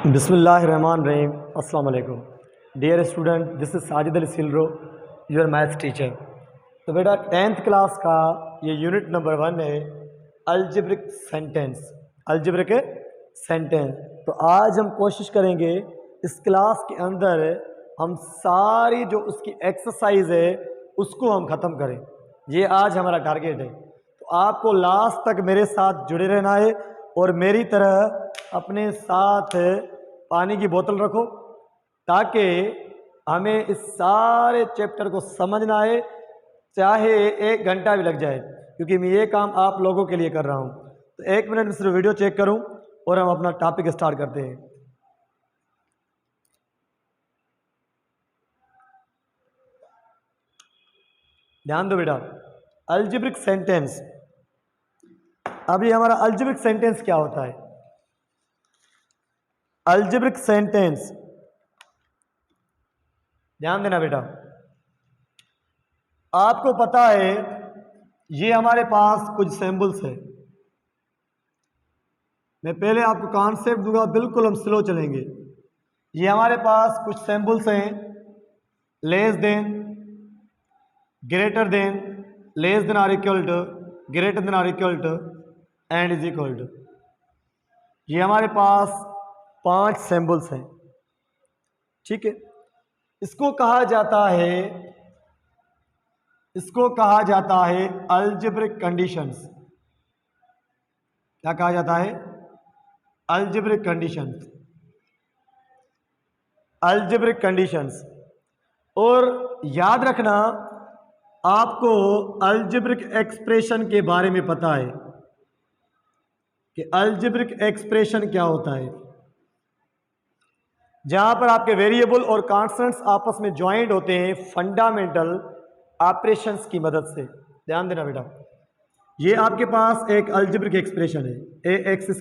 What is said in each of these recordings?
बिस्मिल्लाहिर्रहमानिर्रहीम। अस्सलाम वालेकुम dear student, this is Sajid Ali सिलरो, योर मैथ्स टीचर। तो बेटा 10th क्लास का ये यूनिट नंबर 1 है, अलजेब्रिक सेंटेंस। Algebraic sentence. तो आज हम कोशिश करेंगे इस क्लास के अंदर हम सारी जो उसकी एक्सरसाइज है उसको हम ख़त्म करें। ये आज हमारा टारगेट है। तो आपको लास्ट तक मेरे साथ जुड़े रहना है और मेरी तरह अपने साथ पानी की बोतल रखो ताकि हमें इस सारे चैप्टर को समझना है, चाहे 1 घंटा भी लग जाए, क्योंकि मैं ये काम आप लोगों के लिए कर रहा हूँ। तो 1 मिनट में सिर्फ वीडियो चेक करूँ और हम अपना टॉपिक स्टार्ट करते हैं। ध्यान दो बेटा, अलजेब्रिक सेंटेंस। अभी हमारा अलजेब्रिक सेंटेंस क्या होता है? अलजेब्रिक सेंटेंस, ध्यान देना बेटा। आपको पता है ये हमारे पास कुछ सिंबल्स है। मैं पहले आपको कॉन्सेप्ट दूंगा, बिल्कुल हम स्लो चलेंगे। ये हमारे पास कुछ सिंबल्स हैं, less than, greater than, less than or equal to, greater than or equal to, and is equal to. ये हमारे पास 5 सिंबल्स हैं, ठीक है। इसको कहा जाता है अलजेब्रिक कंडीशंस। क्या कहा जाता है? Algebraic conditions. Algebraic conditions. और याद रखना, आपको अलजेब्रिक एक्सप्रेशन के बारे में पता है कि अलजेब्रिक एक्सप्रेशन क्या होता है। जहां पर आपके वेरिएबल और कांस्टेंट्स आपस में ज्वाइंट होते हैं फंडामेंटल ऑपरेशंस की मदद से। ध्यान देना बेटा, ये आपके पास एक अलजेब्रिक एक्सप्रेशन है, ax²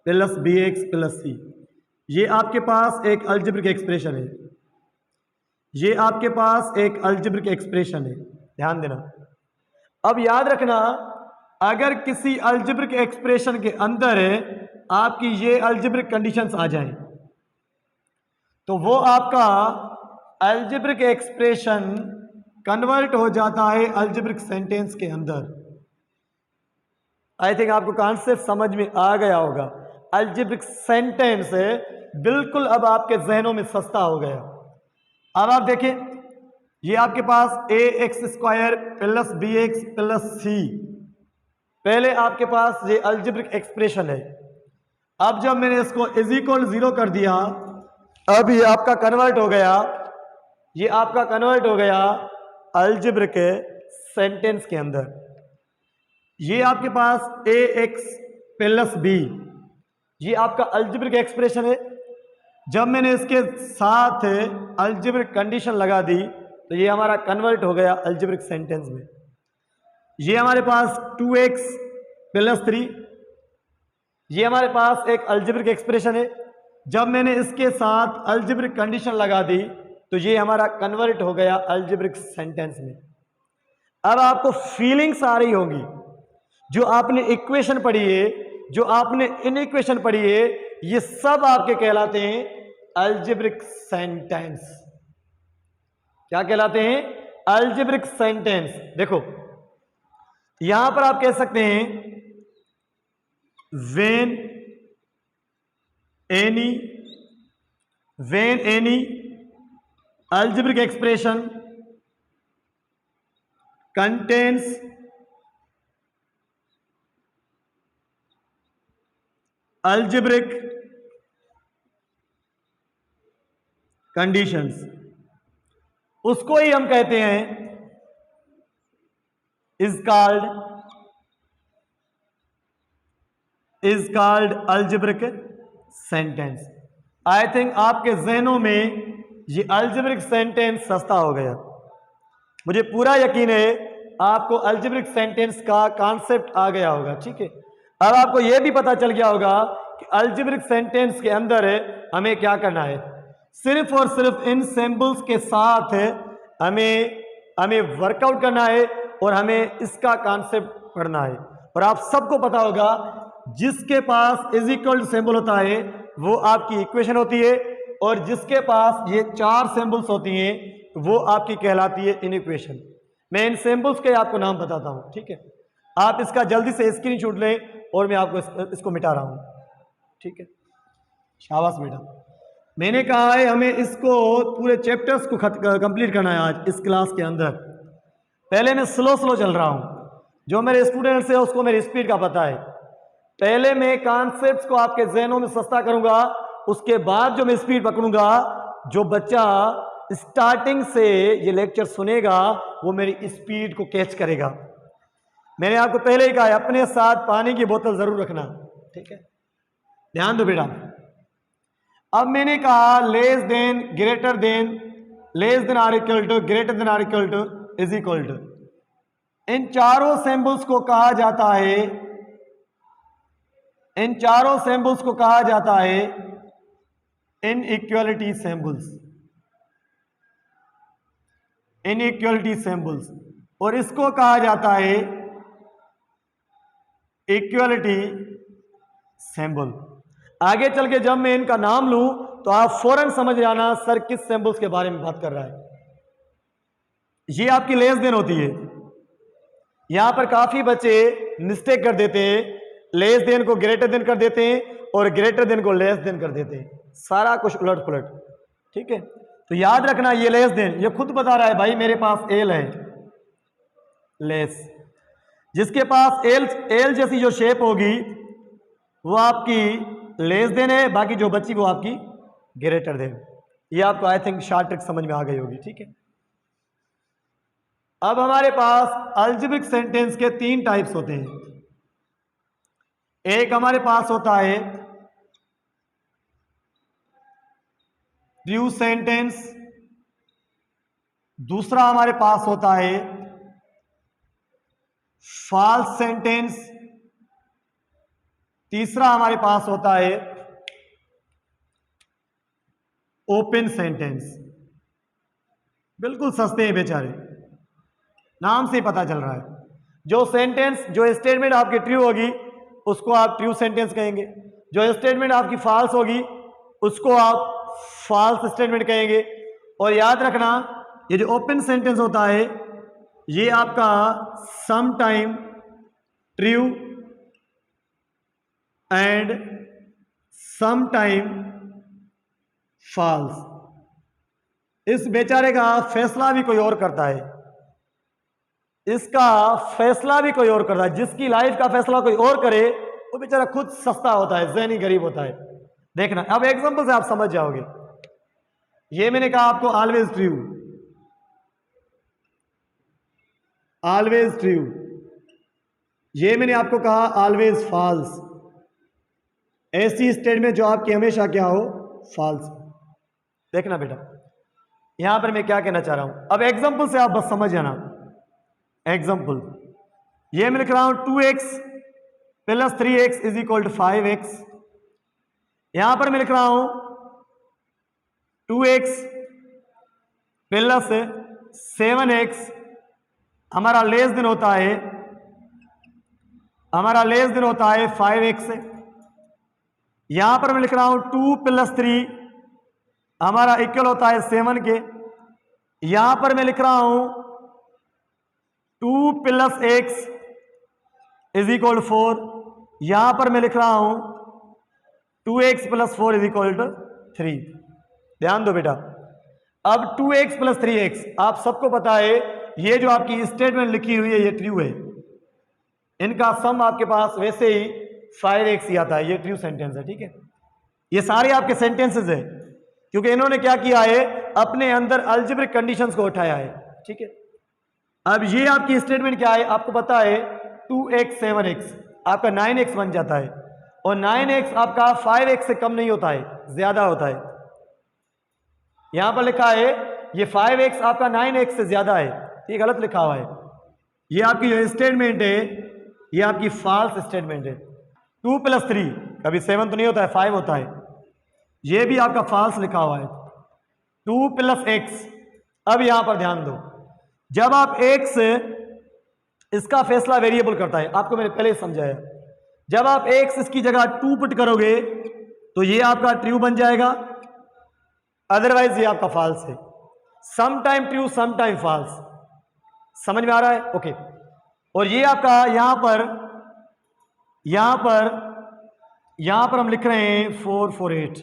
+ bx + c। ये आपके पास एक अलजेब्रिक एक्सप्रेशन है, ये आपके पास एक अलजेब्रिक एक्सप्रेशन है। ध्यान देना। अब याद रखना, अगर किसी अलजेब्रिक एक्सप्रेशन के अंदर आपकी ये अलजेब्रिक कंडीशंस आ जाएं तो वो आपका अलजेब्रिक एक्सप्रेशन कन्वर्ट हो जाता है अलजेब्रिक सेंटेंस के अंदर। आई थिंक आपको कॉन्सेप्ट समझ में आ गया होगा। अलजेब्रिक सेंटेंस बिल्कुल अब आपके जहनों में सस्ता हो गया। अब आप देखें, ये आपके पास ax² + bx + c, पहले आपके पास ये अलजेब्रिक एक्सप्रेशन है। अब जब मैंने इसको = 0 कर दिया, अब ये आपका कन्वर्ट हो गया, ये आपका कन्वर्ट हो गया अलजेब्रिक सेंटेंस के अंदर। ये आपके पास ax + b, ये आपका अलजेब्रिक एक्सप्रेशन है। जब मैंने इसके साथ अलजेब्रिक कंडीशन लगा दी तो ये हमारा कन्वर्ट हो गया अलजेब्रिक सेंटेंस में। ये हमारे पास 2x + 3, ये हमारे पास एक अलजेब्रिक एक्सप्रेशन है। जब मैंने इसके साथ अलजेब्रिक कंडीशन लगा दी तो ये हमारा कन्वर्ट हो गया अलजेब्रिक सेंटेंस में। अब आपको फीलिंग्स आ रही होंगी, जो आपने इक्वेशन पढ़ी है, जो आपने इनइक्वेशन पढ़ी है, ये सब आपके कहलाते हैं अलजेब्रिक सेंटेंस। क्या कहलाते हैं? Algebraic sentence. देखो, यहां पर आप कह सकते हैं when any algebraic expression contains algebraic conditions, उसको ही हम कहते हैं is called algebraic sentence। I think आपके जहनों में ये अलजेब्रिक सेंटेंस सस्ता हो गया। मुझे पूरा यकीन है आपको अलजेब्रिक सेंटेंस का कॉन्सेप्ट आ गया होगा, ठीक है। अब आपको यह भी पता चल गया होगा कि अलजेब्रिक सेंटेंस के अंदर हमें क्या करना है। सिर्फ और सिर्फ इन सिंबल्स के साथ हमें वर्कआउट करना है और हमें इसका कॉन्सेप्ट पढ़ना है। और आप सबको पता होगा जिसके पास इज इक्वल टू सिंबल होता है वो आपकी इक्वेशन होती है, और जिसके पास ये 4 सिंबल्स होती हैं वो आपकी कहलाती है इनइक्वेशन। मैं इन सिंबल्स के आपको नाम बताता हूं, ठीक है। आप इसका जल्दी से स्क्रीनशॉट लें और मैं आपको इसको मिटा रहा हूं, ठीक है। शाबाश बेटा। मैंने कहा है हमें इसको पूरे चैप्टर्स को कंप्लीट करना है आज इस क्लास के अंदर। पहले मैं स्लो चल रहा हूं, जो मेरे स्टूडेंट्स हैं उसको मेरी स्पीड का पता है। पहले मैं कॉन्सेप्ट्स को आपके जहनों में सस्ता करूंगा, उसके बाद जो मैं स्पीड पकड़ूंगा, जो बच्चा स्टार्टिंग से ये लेक्चर सुनेगा वो मेरी स्पीड को कैच करेगा। मैंने आपको पहले ही कहा है अपने साथ पानी की बोतल जरूर रखना, ठीक है। ध्यान दो बेटा। अब मैंने कहा less than, greater than, less than or equal to, greater than or equal to, is equal to, इन चारों सिंबल्स को कहा जाता है, इन चारों सिंबल्स को कहा जाता है इनइक्वालिटी सिंबल्स, इनइक्वालिटी सिंबल्स, और इसको कहा जाता है इक्वालिटी सिंबल। आगे चल के जब मैं इनका नाम लूं तो आप फौरन समझ जाना सर किस सिंबल्स के बारे में बात कर रहा है। ये आपकी लेस देन होती है। यहां पर काफी बच्चे मिस्टेक कर देते हैं, लेस देन को ग्रेटर देन कर देते हैं और ग्रेटर देन को लेस देन कर देते हैं, सारा कुछ उलट पुलट, ठीक है। तो याद रखना ये लेस देन, ये खुद बता रहा है भाई मेरे पास एल है, लेस, जिसके पास एल जैसी जो शेप होगी वो आपकी लेस देन है, बाकी जो बची वो आपकी ग्रेटर देन। ये आपको आई थिंक शॉर्ट ट्रिक समझ में आ गई होगी, ठीक है। अब हमारे पास अलजेब्रिक सेंटेंस के 3 टाइप्स होते हैं। एक हमारे पास होता है ट्रू सेंटेंस, दूसरा हमारे पास होता है फॉल्स सेंटेंस, तीसरा हमारे पास होता है ओपन सेंटेंस। बिल्कुल सस्ते हैं बेचारे, नाम से ही पता चल रहा है। जो सेंटेंस, जो स्टेटमेंट आपकी ट्रू होगी उसको आप ट्रू सेंटेंस कहेंगे, जो स्टेटमेंट आपकी फॉल्स होगी उसको आप फॉल्स स्टेटमेंट कहेंगे। और याद रखना ये जो ओपन सेंटेंस होता है ये आपका some time true and some time false. इस बेचारे का फैसला भी कोई और करता है, इसका फैसला भी कोई और करता है। जिसकी लाइफ का फैसला कोई और करे वो बेचारा खुद सस्ता होता है, ज़हनी गरीब होता है। देखना अब एग्जांपल से आप समझ जाओगे। ये मैंने कहा आपको ऑलवेज ट्रू, ऑलवेज ट्रू। ये मैंने आपको कहा ऑलवेज फॉल्स। ऐसी स्टेटमेंट जो आपकी हमेशा क्या हो, फॉल्स। देखना बेटा यहां पर मैं क्या कहना चाह रहा हूं। अब एग्जांपल से आप बस समझ जाना। एग्जांपल ये मैं लिख रहा हूं 2x plus 3x is equal to 5x। यहां पर मैं लिख रहा हूं 2x प्लस 7x, हमारा लेस देन होता है, हमारा लेस देन होता है 5x। यहां पर मैं लिख रहा हूं 2 प्लस 3 हमारा इक्वल होता है 7 के। यहां पर मैं लिख रहा हूं 2 प्लस x इज इक्वल 4। यहां पर मैं लिख रहा हूं 2x plus 4 is equal to 3। ध्यान दो बेटा, अब 2x प्लस 3x आप सबको पता है ये जो आपकी स्टेटमेंट लिखी हुई है ये ट्रू है। इनका सम आपके पास वैसे ही 5x ही आता है, ये ट्रू सेंटेंस है, ठीक है। ये सारे आपके सेंटेंसेस है क्योंकि इन्होंने क्या किया है, अपने अंदर अलजेब्रिक कंडीशंस को उठाया है, ठीक है। अब ये आपकी स्टेटमेंट क्या है, आपको पता है 2x 7x आपका 9x बन जाता है, और 9x आपका 5x से कम नहीं होता है, ज्यादा होता है। यहां पर लिखा है ये 5x आपका 9x से ज्यादा है, ये गलत लिखा हुआ है। ये आपकी जो स्टेटमेंट है ये आपकी फॉल्स स्टेटमेंट है। 2 प्लस 3 कभी 7 तो नहीं होता है, 5 होता है, ये भी आपका फॉल्स लिखा हुआ है। 2 प्लस x, अब यहां पर ध्यान दो, जब आप x इसका फैसला वेरिएबल करता है, आपको मैंने पहले ही समझाया, जब आप एक्स इसकी जगह 2 पुट करोगे तो ये आपका ट्रू बन जाएगा, अदरवाइज ये आपका फॉल्स है। Some time true some time false, समझ में आ रहा है? ओके। और ये आपका यहां पर हम लिख रहे हैं 4 4 8।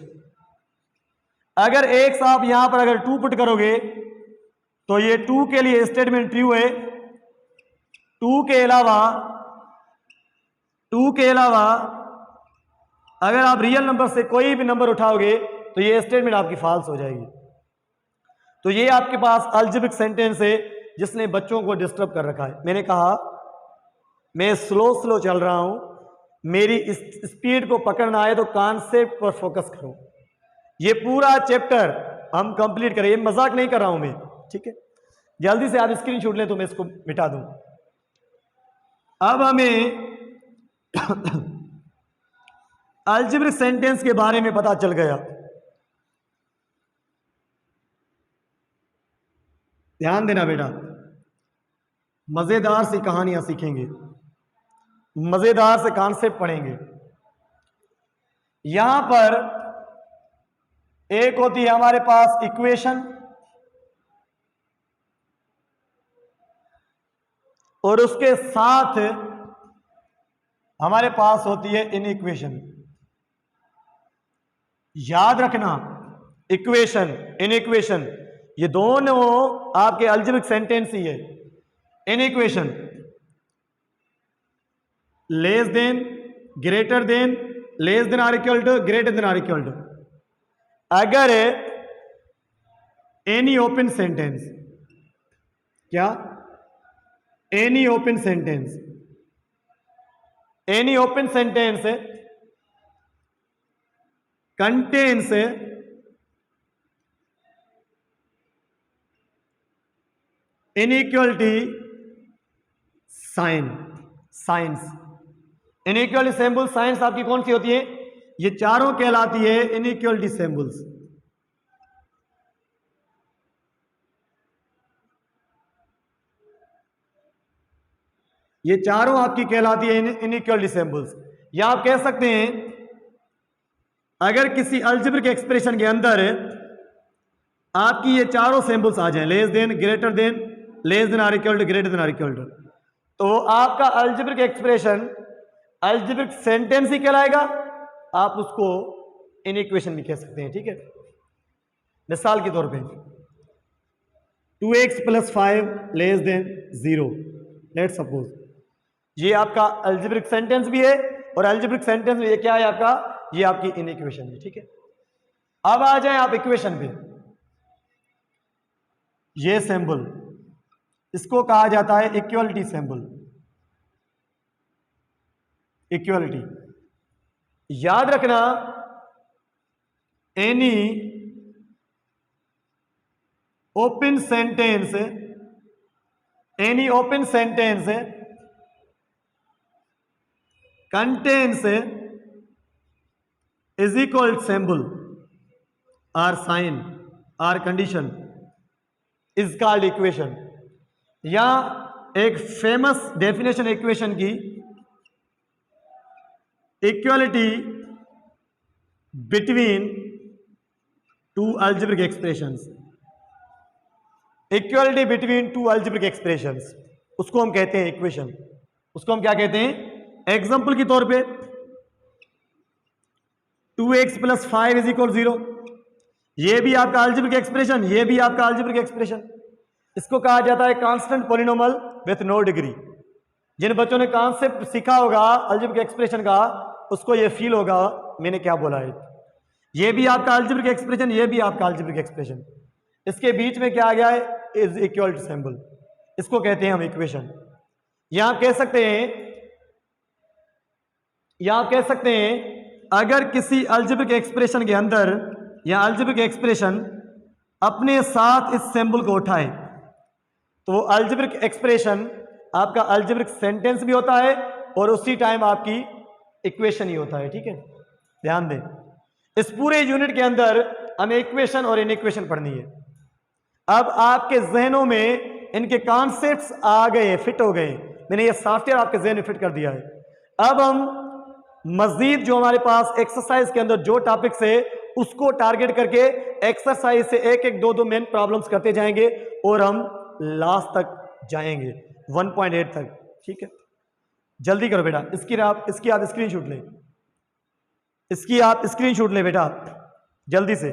अगर एक्स आप यहां पर अगर 2 पुट करोगे तो ये 2 के लिए स्टेटमेंट ट्रू है। 2 के अलावा अगर आप रियल नंबर से कोई भी नंबर उठाओगे तो ये स्टेटमेंट आपकी फॉल्स हो जाएगी। तो ये आपके पास अलजेब्रिक सेंटेंस है जिसने बच्चों को डिस्टर्ब कर रखा है। मैंने कहा मैं स्लो चल रहा हूं, मेरी इस स्पीड को पकड़ना है तो कॉन्सेप्ट पर फोकस करो। ये पूरा चैप्टर हम कंप्लीट करें, ये मजाक नहीं कर रहा हूं मैं, ठीक है? जल्दी से आप स्क्रीनशॉट लें तो मैं इसको मिटा दूं। अब हमें अलजेब्रिक सेंटेंस के बारे में पता चल गया। ध्यान देना बेटा, मजेदार सी कहानियां सीखेंगे, मजेदार से कॉन्सेप्ट पढ़ेंगे। यहां पर एक होती है हमारे पास इक्वेशन और उसके साथ हमारे पास होती है इनइक्वेशन। याद रखना, इक्वेशन इनइक्वेशन ये दोनों आपके अलजेब्रिक सेंटेंस ही है। Inequation less than, greater than, less than or equal to, greater than or equal to. अगर एनी ओपन सेंटेंस, क्या? Any open sentence, any open sentence contains inequality signs. Inequality symbol signs आपकी कौन सी होती है? ये चारों कहलाती है इनइक्वलिटी सिंबल्स। ये चारों आपकी कहलाती है इनइक्वलिटी सिंबल्स। या आप कह सकते हैं अगर किसी अलजेब्रिक एक्सप्रेशन के अंदर आपकी ये चारों सिंबल्स आ जाएं, less than, greater than, less than or equal to, greater than or equal to, तो आपका अलजेब्रिक एक्सप्रेशन अलजेब्रिक सेंटेंस ही कहलाएगा। आप उसको इनइक्वेशन भी कह सकते हैं, ठीक है? मिसाल के तौर पे 2x + 5 less then 0, late suppose, ये आपका अलजेब्रिक सेंटेंस भी है और अलजेब्रिक सेंटेंस में ये क्या है आपका? ये आपकी इनइक्वेशन है, ठीक है? अब आ जाएं आप इक्वेशन पे। ये सिंबल इसको कहा जाता है इक्वलिटी सिंबल। इक्वलिटी याद रखना, any open sentence, any open sentence contains is equal symbol और साइन और कंडीशन इज कॉल्ड इक्वेशन। या एक फेमस डेफिनेशन इक्वेशन की, equality between two algebraic expressions. Equality between two algebraic expressions, उसको हम कहते हैं इक्वेशन। उसको हम क्या कहते हैं? एग्जांपल के तौर पे 2x + 5 = 0, ये भी आपका अलजेब्रिक एक्सप्रेशन, ये भी आपका अलजेब्रिक एक्सप्रेशन। इसको कहा जाता है constant polynomial with no degree. जिन बच्चों ने कॉन्सेप्ट सीखा होगा अलजेब्रिक एक्सप्रेशन का, उसको ये फील होगा मैंने क्या बोला है। ये भी आपका अलजेब्रिक एक्सप्रेशन, ये भी आपका अलजेब्रिक एक्सप्रेशन, इसके बीच में क्या आ गया है? इज इक्वल टू सिंबल, इसको कहते हैं हम इक्वेशन। यहां कह सकते हैं, यहां कह सकते हैं अगर किसी अलजेब्रिक एक्सप्रेशन के अंदर या अलजेब्रिक एक्सप्रेशन अपने साथ इस सिंबल को उठाए तो अलजेब्रिक एक्सप्रेशन आपका अलजेब्रिक सेंटेंस भी होता है और उसी टाइम आपकी इक्वेशन ही होता है, ठीक है? ध्यान दें, इस पूरे यूनिट के अंदर हमें इक्वेशन और इनइक्वेशन पढ़नी है। अब आपके जहनों में इनके कॉन्सेप्ट्स आ गए, फिट हो गए। मैंने ये सॉफ्टवेयर आपके जहन में फिट कर दिया है। अब हम मजीद जो हमारे पास एक्सरसाइज के अंदर जो टॉपिक्स है उसको टारगेट करके एक्सरसाइज से एक एक दो दो मेन प्रॉब्लम्स करते जाएंगे और हम लास्ट तक जाएंगे 1.8 तक। ठीक है, जल्दी करो बेटा। इसकी आप स्क्रीनशॉट लें, इसकी आप स्क्रीनशॉट लें बेटा जल्दी से।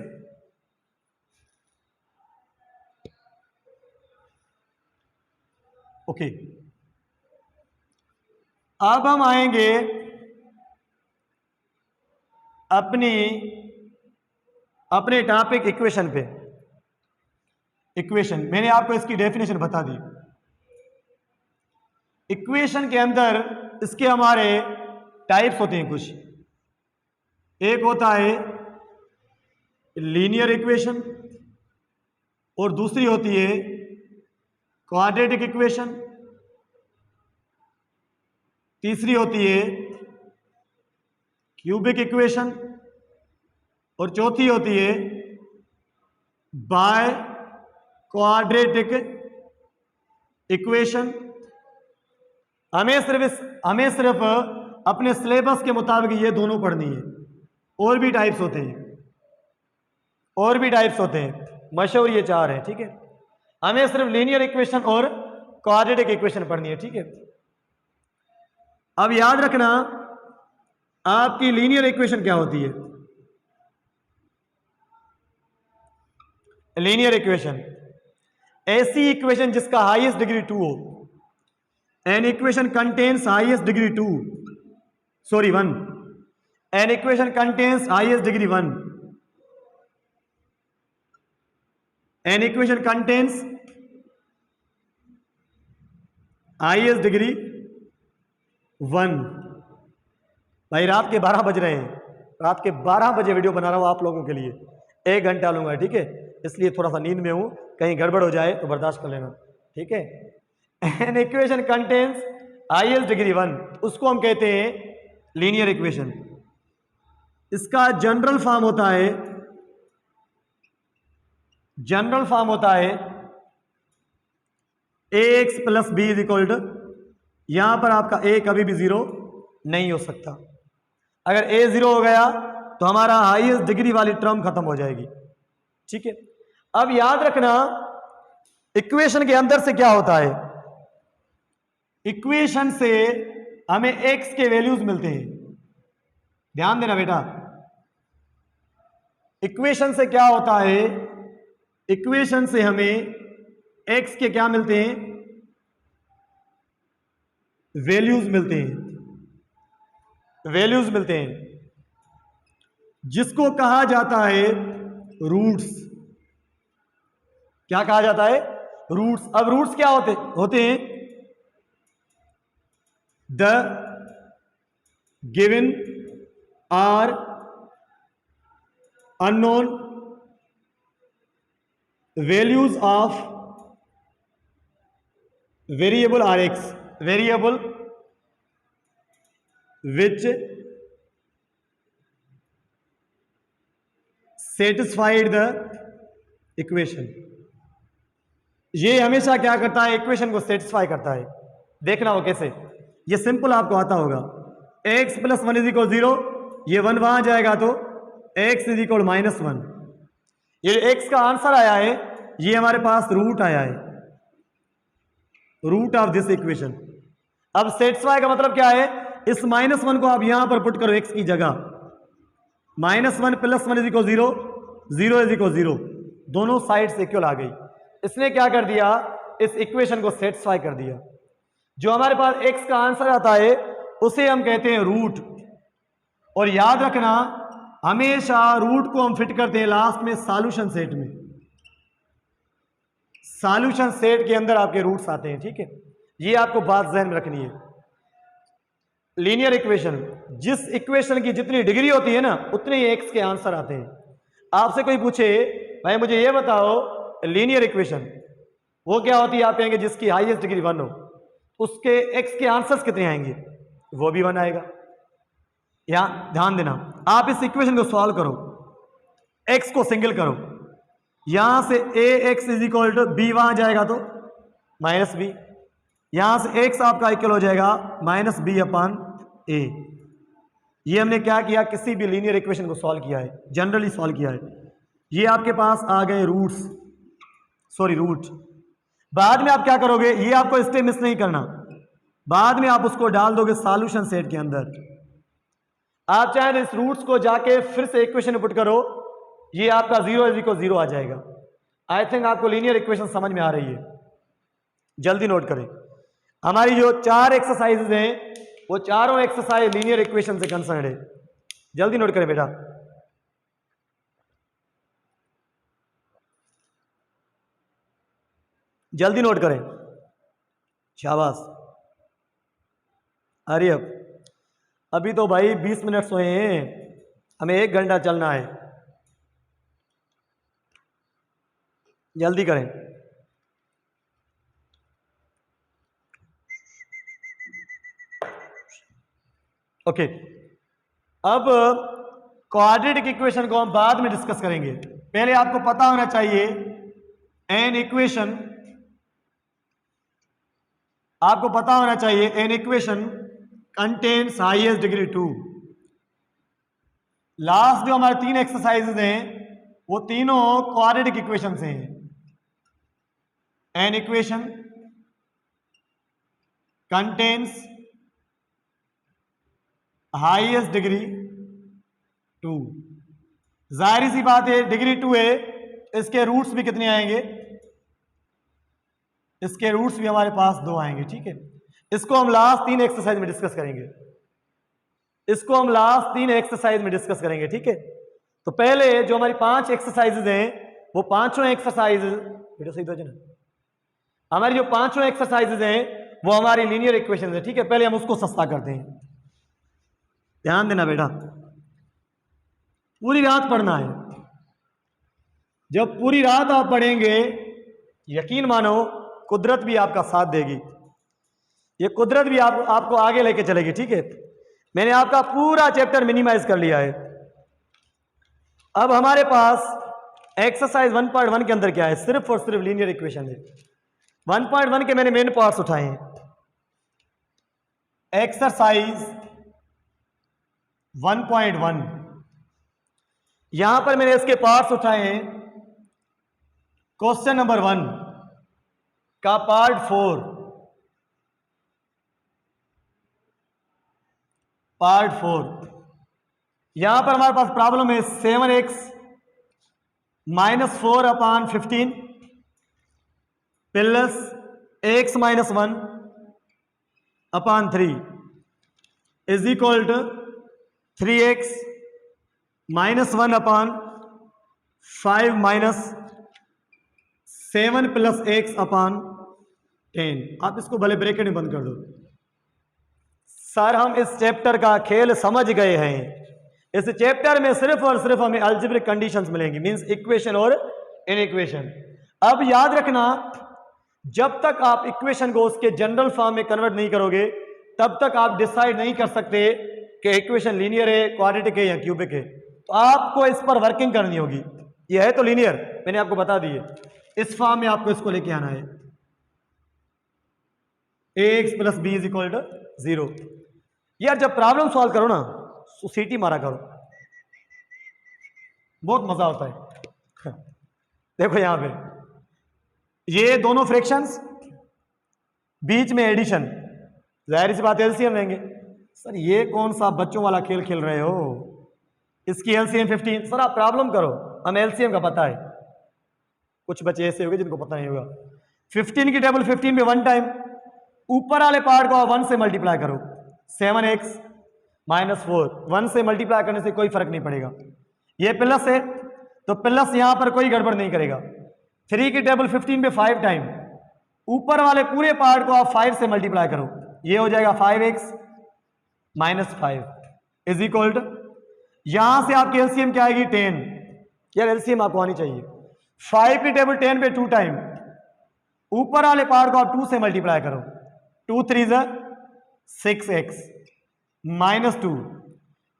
ओके, अब हम आएंगे अपने टॉपिक इक्वेशन पे। इक्वेशन मैंने आपको इसकी डेफिनेशन बता दी। इक्वेशन के अंदर इसके हमारे टाइप्स होते हैं कुछ। एक होता है लीनियर इक्वेशन और दूसरी होती है क्वाड्रेटिक इक्वेशन, तीसरी होती है क्यूबिक इक्वेशन और चौथी होती है बाय क्वाड्रेटिक इक्वेशन। हमें सिर्फ अपने सिलेबस के मुताबिक ये दोनों पढ़नी है। और भी टाइप्स होते हैं, मशहूर ये चार हैं। ठीक है, हमें सिर्फ लीनियर इक्वेशन और क्वाड्रेटिक इक्वेशन पढ़नी है। ठीक है, अब याद रखना आपकी लीनियर इक्वेशन क्या होती है। लीनियर इक्वेशन ऐसी इक्वेशन जिसका हाईएस्ट डिग्री 2 हो। An equation contains highest degree 1। An equation contains highest degree 1। An equation contains highest degree 1। भाई रात के 12 बज रहे हैं, रात के 12 बजे वीडियो बना रहा हूं आप लोगों के लिए, 1 घंटा लूंगा। ठीक है, इसलिए थोड़ा सा नींद में हूं, कहीं गड़बड़ हो जाए तो बर्दाश्त कर लेना। ठीक है, an equation contains highest degree 1, उसको हम कहते हैं लीनियर इक्वेशन। इसका जनरल फॉर्म होता है ax + b = यहां पर आपका a कभी भी 0 नहीं हो सकता। अगर a 0 हो गया तो हमारा हाईएस्ट डिग्री वाली टर्म खत्म हो जाएगी। ठीक है, अब याद रखना इक्वेशन के अंदर से क्या होता है। इक्वेशन से हमें x के वैल्यूज मिलते हैं। ध्यान देना बेटा, इक्वेशन से क्या होता है, इक्वेशन से हमें x के क्या मिलते हैं, वैल्यूज मिलते हैं, जिसको कहा जाता है रूट्स। क्या कहा जाता है, रूट्स। अब रूट्स क्या होते हैं, the given or unknown values of variable or x, variable which satisfied the equation. ये हमेशा क्या करता है, इक्वेशन को सेटिस्फाई करता है। देखना वो कैसे, ये सिंपल आपको आता होगा। x + 1 = 0, ये 1 वहां जाएगा तो x = -1। ये x का आंसर आया है, ये हमारे पास रूट आया है, रूट ऑफ दिस इक्वेशन। अब सेटिस्फाई का मतलब क्या है, इस -1 को आप यहां पर पुट करो x की जगह। -1 + 1 = 0, 0 = 0, दोनों साइड से इक्वल आ गई। इसने क्या कर दिया, इस इक्वेशन को सेटिस्फाई कर दिया। जो हमारे पास x का आंसर आता है उसे हम कहते हैं रूट। और याद रखना हमेशा रूट को हम फिट करते हैं लास्ट में सॉल्यूशन सेट में। सॉल्यूशन सेट के अंदर आपके रूट्स आते हैं। ठीक है, ये आपको बात ध्यान में रखनी है। लीनियर इक्वेशन, जिस इक्वेशन की जितनी डिग्री होती है ना उतने ही x के आंसर आते हैं। आपसे कोई पूछे भाई मुझे ये बताओ लीनियर इक्वेशन वो क्या होती है, आप कहेंगे जिसकी हाईएस्ट डिग्री 1 हो, उसके x के आंसर्स कितने आएंगे, वो भी 1 आएगा। यहां ध्यान देना, आप इस इक्वेशन को सॉल्व करो, x को सिंगल करो, यहां से ax = b वहां जाएगा तो -b, यहां से x आपका इक्वल हो जाएगा -b/a, ये हमने क्या किया, किसी भी लीनियर इक्वेशन को सॉल्व किया है, जनरली सॉल्व किया है। ये आपके पास आ गए रूट। बाद में आप क्या करोगे, ये आपको स्टेप मिस नहीं करना, बाद में आप उसको डाल दोगे सॉल्यूशन सेट के अंदर। आप चाहे इस रूट्स को जाके फिर से इक्वेशन में पुट करो, ये आपका 0 आ जाएगा। आई थिंक आपको लीनियर इक्वेशन समझ में आ रही है। जल्दी नोट करें, हमारी जो 4 एक्सरसाइजेज हैं वो चारों एक्सरसाइज लीनियर इक्वेशन से कंसर्न है। जल्दी नोट करें बेटा, जल्दी नोट करें, शाबाश। अरे अभी तो भाई 20 मिनट सोए हैं, हमें 1 घंटा चलना है, जल्दी करें। ओके, अब क्वाड्रेटिक इक्वेशन को हम बाद में डिस्कस करेंगे। पहले आपको पता होना चाहिए एन इक्वेशन, आपको पता होना चाहिए an equation contains highest degree 2। Last जो हमारे 3 एक्सरसाइजेज हैं वो तीनों क्वाड्रेटिक इक्वेशन से हैं। An equation contains highest degree 2। जाहिर सी बात है, डिग्री 2 है, इसके रूट्स भी कितने आएंगे, इसके रूट्स भी हमारे पास 2 आएंगे। ठीक है, इसको हम लास्ट 3 एक्सरसाइज में डिस्कस करेंगे, इसको हम लास्ट 3 एक्सरसाइज में डिस्कस करेंगे। ठीक है, तो पहले जो हमारी 5 एक्सरसाइजेज हैं वो पांचों एक्सरसाइजेज, बेटा सही तो है ना, हमारी जो पांचों एक्सरसाइजेज हैं वो हमारी लीनियर इक्वेशन है। ठीक है, पहले हम उसको सस्ता करते हैं, ध्यान देना बेटा, पूरी रात पढ़ना है। जब पूरी रात आप पढ़ेंगे, यकीन मानो कुदरत भी आपका साथ देगी, ये कुदरत भी आपको आगे लेके चलेगी। ठीक है, मैंने आपका पूरा चैप्टर मिनिमाइज कर लिया है। अब हमारे पास एक्सरसाइज 1.1 के अंदर क्या है, सिर्फ और सिर्फ लीनियर इक्वेशन है। 1.1 के मैंने मेन पार्ट्स उठाए हैं। एक्सरसाइज 1.1, यहां पर मैंने इसके पार्ट्स उठाए हैं। क्वेश्चन नंबर 1 का पार्ट 4, यहां पर हमारे पास प्रॉब्लम है 7x - 4/15 plus x - 1/3 is equal to 3x - 1/5 - 7 + x/10। आप इसको भले ब्रैकेट में बंद कर दो। सर हम इस चैप्टर का खेल समझ गए हैं, इस चैप्टर में सिर्फ और सिर्फ हमें अलजेब्रिक कंडीशंस मिलेंगी, मींस इक्वेशन और इनइक्वेशन। अब याद रखना, जब तक आप इक्वेशन को उसके जनरल फॉर्म में कन्वर्ट नहीं करोगे तब तक आप डिसाइड नहीं कर सकते कि इक्वेशन लीनियर है, क्वाड्रेटिक है या क्यूबिक है। तो आपको इस पर वर्किंग करनी होगी। यह है तो लीनियर, मैंने आपको बता दी है, इस फॉर्म में आपको इसको लेके आना है, ax + b = 0। यार जब प्रॉब्लम सॉल्व करो ना तो सीटी मारा करो, बहुत मजा होता है। देखो यहां पे ये दोनों फ्रैक्शंस, बीच में एडिशन, जाहिर सी बात एलसीएम लेंगे। सर ये कौन सा बच्चों वाला खेल खेल रहे हो, इसकी एलसीएम 15। सर आप प्रॉब्लम करो, हमें एलसीएम का पता है। कुछ बच्चे ऐसे होंगे जिनको पता नहीं होगा। 15 की टेबल 15 में 1 टाइम, ऊपर वाले पार्ट को 1 से मल्टीप्लाई करो, 7x - 4, 1 से मल्टीप्लाई करने से कोई फर्क नहीं पड़ेगा। ये प्लस है तो प्लस यहां पर कोई गड़बड़ नहीं करेगा। 3 की टेबल 15 में 5 टाइम, ऊपर वाले पूरे पार्ट को आप 5 से मल्टीप्लाई करो, ये हो जाएगा 5x - 5 इज इक्वल टू, यहां से आपकी एलसीएम क्या आएगी 10। यार एलसीएम आपको आनी चाहिए। 5 की टेबल 10 पे 2 टाइम, ऊपर वाले पार्ट को आप 2 से मल्टीप्लाई करो, 2 3 6x - 2।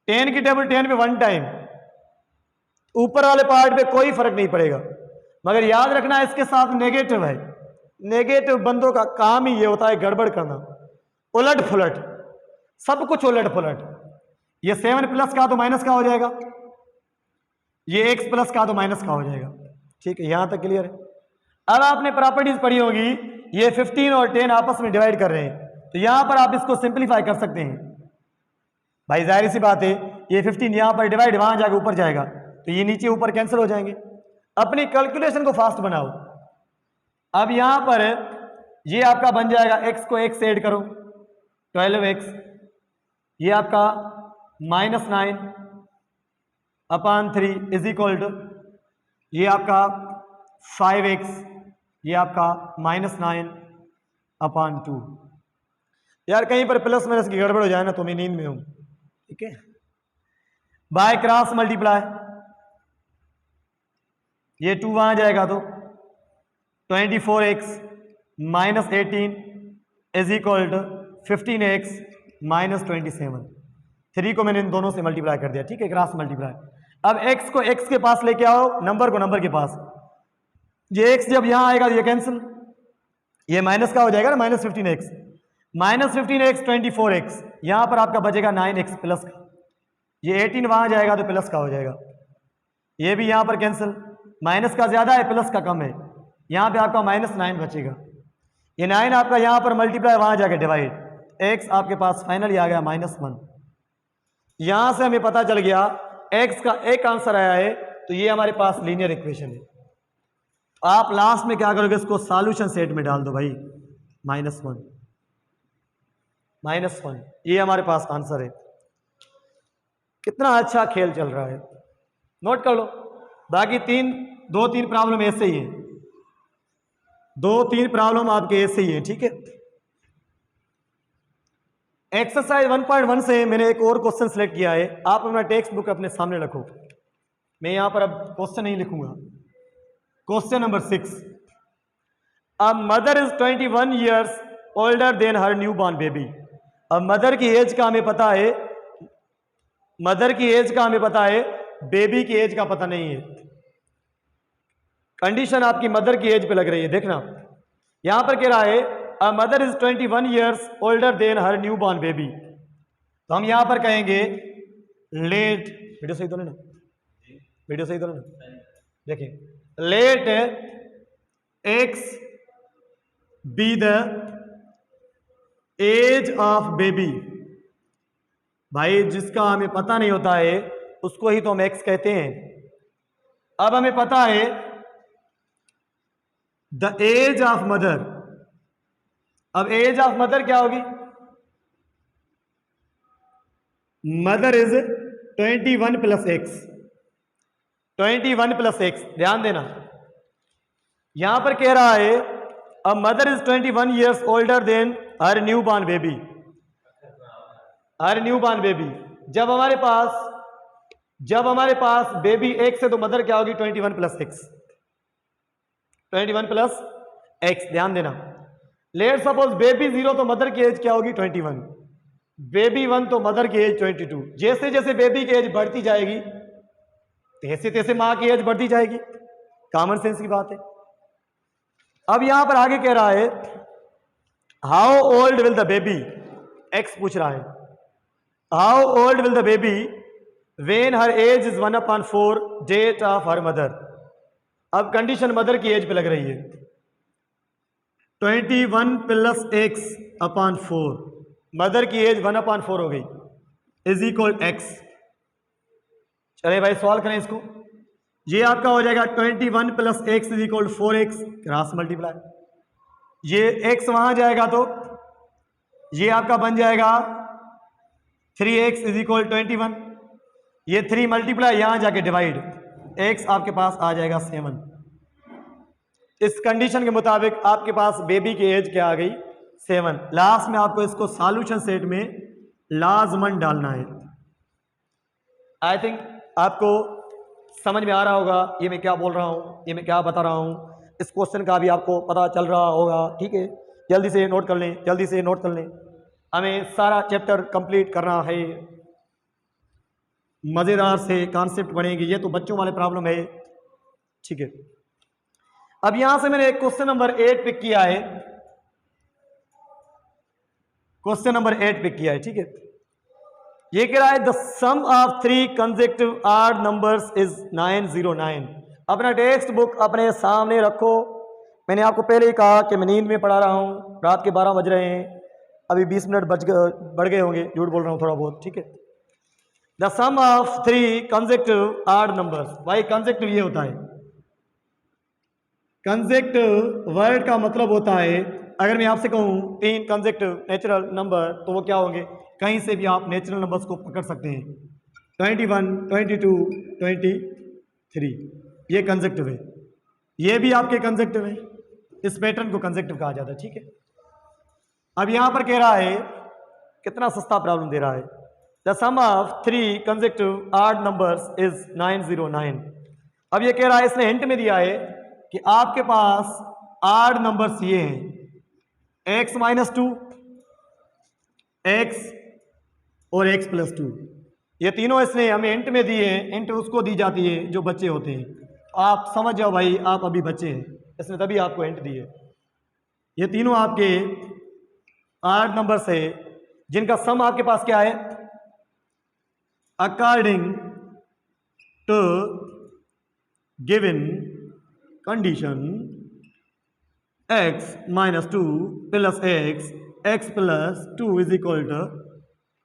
10 की टेबल 10 पे 1 टाइम, ऊपर वाले पार्ट पे कोई फर्क नहीं पड़ेगा, मगर याद रखना इसके साथ नेगेटिव है। नेगेटिव बंदों का काम ही ये होता है गड़बड़ करना, उलट फुलट, सब कुछ उलट फुलट। ये 7 प्लस का तो माइनस का हो जाएगा, ये x प्लस का तो माइनस का हो जाएगा। ठीक है, यहां तक क्लियर है। अब आपने प्रॉपर्टीज पढ़ी होगी, ये 15 और 10 आपस में डिवाइड कर रहे हैं, तो यहां पर आप इसको सिंप्लीफाई कर सकते हैं। भाई जाहिर सी बात है, ये 15 यहां पर डिवाइड वहां जाकर ऊपर जाएगा, तो ये नीचे ऊपर कैंसिल हो जाएंगे। अपनी कैलकुलेशन को फास्ट बनाओ। अब यहां पर ये आपका बन जाएगा, x को x से ऐड करो 12x, ये आपका -9 अपॉन 3 इज इक्वल टू ये आपका 5x, ये आपका -9 अपॉन 2। यार कहीं पर प्लस माइनस की गड़बड़ हो जाए ना तो मैं नींद में हूं, ठीक है। बाय क्रॉस मल्टीप्लाई, ये 2 वहां जाएगा तो 24x -18 is equal to 15x -27। 3 को मैंने इन दोनों से मल्टीप्लाई कर दिया, ठीक है, क्रॉस मल्टीप्लाई। अब x को x के पास लेके आओ, नंबर को नंबर के पास। ये x जब यहां आएगा ये कैंसिल, ये माइनस का हो जाएगा ना, -15x -15x 24x, यहां पर आपका बचेगा 9x प्लस का, ये 18 वहां जाएगा तो प्लस का हो जाएगा, ये भी यहां पर कैंसिल, माइनस का ज्यादा है प्लस का कम है, यहां पे आपका -9 बचेगा, ये 9 आपका यहां पर मल्टीप्लाई वहां जाके डिवाइड, x आपके पास फाइनली आ गया -1। यहां से हमें पता चल गया x का एक आंसर आया है, तो ये हमारे पास लीनियर इक्वेशन है। आप लास्ट में क्या करोगे, इसको सॉल्यूशन सेट में डाल दो भाई, -1, ये हमारे पास आंसर है। कितना अच्छा खेल चल रहा है, नोट कर लो। बाकी 2-3 प्रॉब्लम ऐसे ही है, 2-3 प्रॉब्लम आपके ऐसे ही है, ठीक है। एक्सरसाइज 1.1 से मैंने एक और क्वेश्चन सेलेक्ट किया है, आप अपना टेक्स्ट बुक अपने सामने रखो, मैं यहां पर अब क्वेश्चन नहीं लिखूंगा। Question number 6, a mother is 21 years older than her new born baby. अब मदर की एज का हमें पता है, मदर की एज का हमें पता है, बेबी की एज का पता नहीं है। कंडीशन आपकी मदर की एज पे लग रही है, देखना यहां पर कह रहा है a mother is 21 years older than her new born baby, तो हम यहां पर कहेंगे लेट, वीडियो सही तो नहीं ना, वीडियो सही तो नहीं ना, देखिए let x be the age of baby. भाई जिसका हमें पता नहीं होता है उसको ही तो हम एक्स कहते हैं। अब हमें पता है द एज ऑफ मदर, अब एज ऑफ मदर क्या होगी, mother is 21 plus x, 21 plus x. ध्यान देना यहां पर कह रहा है a mother is 21 years older than her new born baby, her new born baby. जब हमारे पास बेबी एक्स है तो मदर क्या होगी, 21 प्लस एक्स, 21 प्लस एक्स। ध्यान देना, लेट सपोज बेबी 0 तो मदर की एज क्या होगी, 21, बेबी 1 तो मदर की एज 22। जैसे जैसे बेबी की एज बढ़ती जाएगी तैसे तैसे मां की एज बढ़ती जाएगी, कॉमन सेंस की बात है। अब यहां पर आगे कह रहा है how old will the baby, x पूछ रहा है, how old will the baby when her age is 1/4 that of her mother. अब कंडीशन मदर की एज पे लग रही है, 21 प्लस एक्स अपॉन 4, मदर की एज 1/4 हो गई, इज इक्वल एक्स। चले भाई सॉल्व करें इसको, ये आपका हो जाएगा 21 plus x is equal 4x, cross multiply, ये x वहां जाएगा तो ये आपका बन जाएगा 3x इज इक्वल 21, ये 3 मल्टीप्लाई यहां जाके डिवाइड, x आपके पास आ जाएगा 7। इस कंडीशन के मुताबिक आपके पास बेबी की एज क्या आ गई, 7। लास्ट में आपको इसको सॉल्यूशन सेट में लाजमन डालना है। आई थिंक आपको समझ में आ रहा होगा ये मैं क्या बोल रहा हूं, ये मैं क्या बता रहा हूं, इस क्वेश्चन का भी आपको पता चल रहा होगा, ठीक है। जल्दी से नोट कर लें, जल्दी से नोट कर लें, हमें सारा चैप्टर कंप्लीट करना है, मजेदार से कॉन्सेप्ट बनेंगे, ये तो बच्चों वाले प्रॉब्लम है, ठीक है। अब यहां से मैंने क्वेश्चन नंबर 8 पिक किया है, क्वेश्चन नंबर 8 पिक किया है, ठीक है। ये कह रहा है the sum of 3 consecutive odd numbers is 909। अपना टेक्स्ट बुक अपने सामने रखो। मैंने आपको पहले ही कहा कि मैं नींद में पढ़ा रहा हूँ, रात के 12 बज रहे हैं, अभी 20 मिनट बढ़ गए होंगे, झूठ बोल रहा हूँ थोड़ा बहुत, ठीक है। The sum of 3 consecutive odd numbers, भाई कंसेक्टिव ये होता है, कंसेक्टिव वर्ड का मतलब होता है, अगर मैं आपसे कहूँ 3 कंसेक्टिव नेचुरल नंबर तो वो क्या होंगे, कहीं से भी आप नेचुरल नंबर्स को पकड़ सकते हैं। 21, 22, 23, ये कंसेक्टिव है, ये भी आपके कंसेक्टिव है, इस पैटर्न को कंसेक्टिव कहा जाता है, ठीक है। अब यहां पर कह रहा है, कितना सस्ता प्रॉब्लम दे रहा है, the sum of 3 consecutive odd numbers is 909। अब ये कह रहा है, इसने हिंट में दिया है कि आपके पास ऑड नंबर्स ये हैं, x-2, x और x+2, ये तीनों इसने हमें हिंट में दिए हैं। हिंट उसको दी जाती है जो बच्चे होते हैं, आप समझ जाओ भाई, आप अभी बच्चे हैं, इसने तभी आपको हिंट दी है। ये तीनों आपके 8 नंबर से जिनका सम आपके पास क्या है, according to given condition x-2 plus x+2 is equal to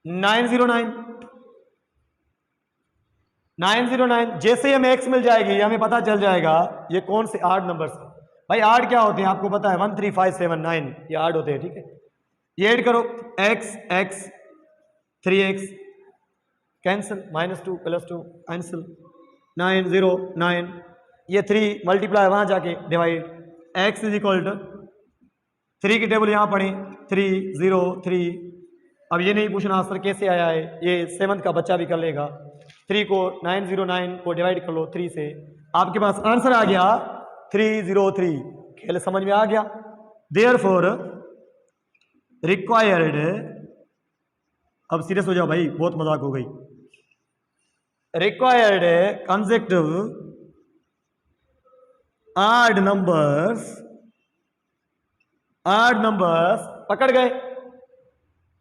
909। 909 जैसे ही हमें x मिल जाएगी, हमें पता चल जाएगा ये कौन से 8 नंबर से। भाई 8 क्या होते हैं आपको पता है, 1 3 5 7 9, ये 8 होते हैं, ठीक है। ये ऐड करो, x 3x कैंसिल, -2 +2 कैंसिल, 9 0 9, ये 3 मल्टीप्लाई वहां जाके divide, x is equal to 3 की टेबल यहां पढ़े, 3 0 3। अब ये नहीं पूछना आंसर कैसे आया है, ये 7th का बच्चा भी कर लेगा। 3 को 909 को डिवाइड कर लो 3 से, आपके पास आंसर आ गया 303। खेल समझ में आ गया। देयरफॉर रिक्वायर्ड, अब सीरियस हो जाओ भाई, बहुत मजाक हो गई। Required consecutive odd numbers, odd numbers पकड़ गए।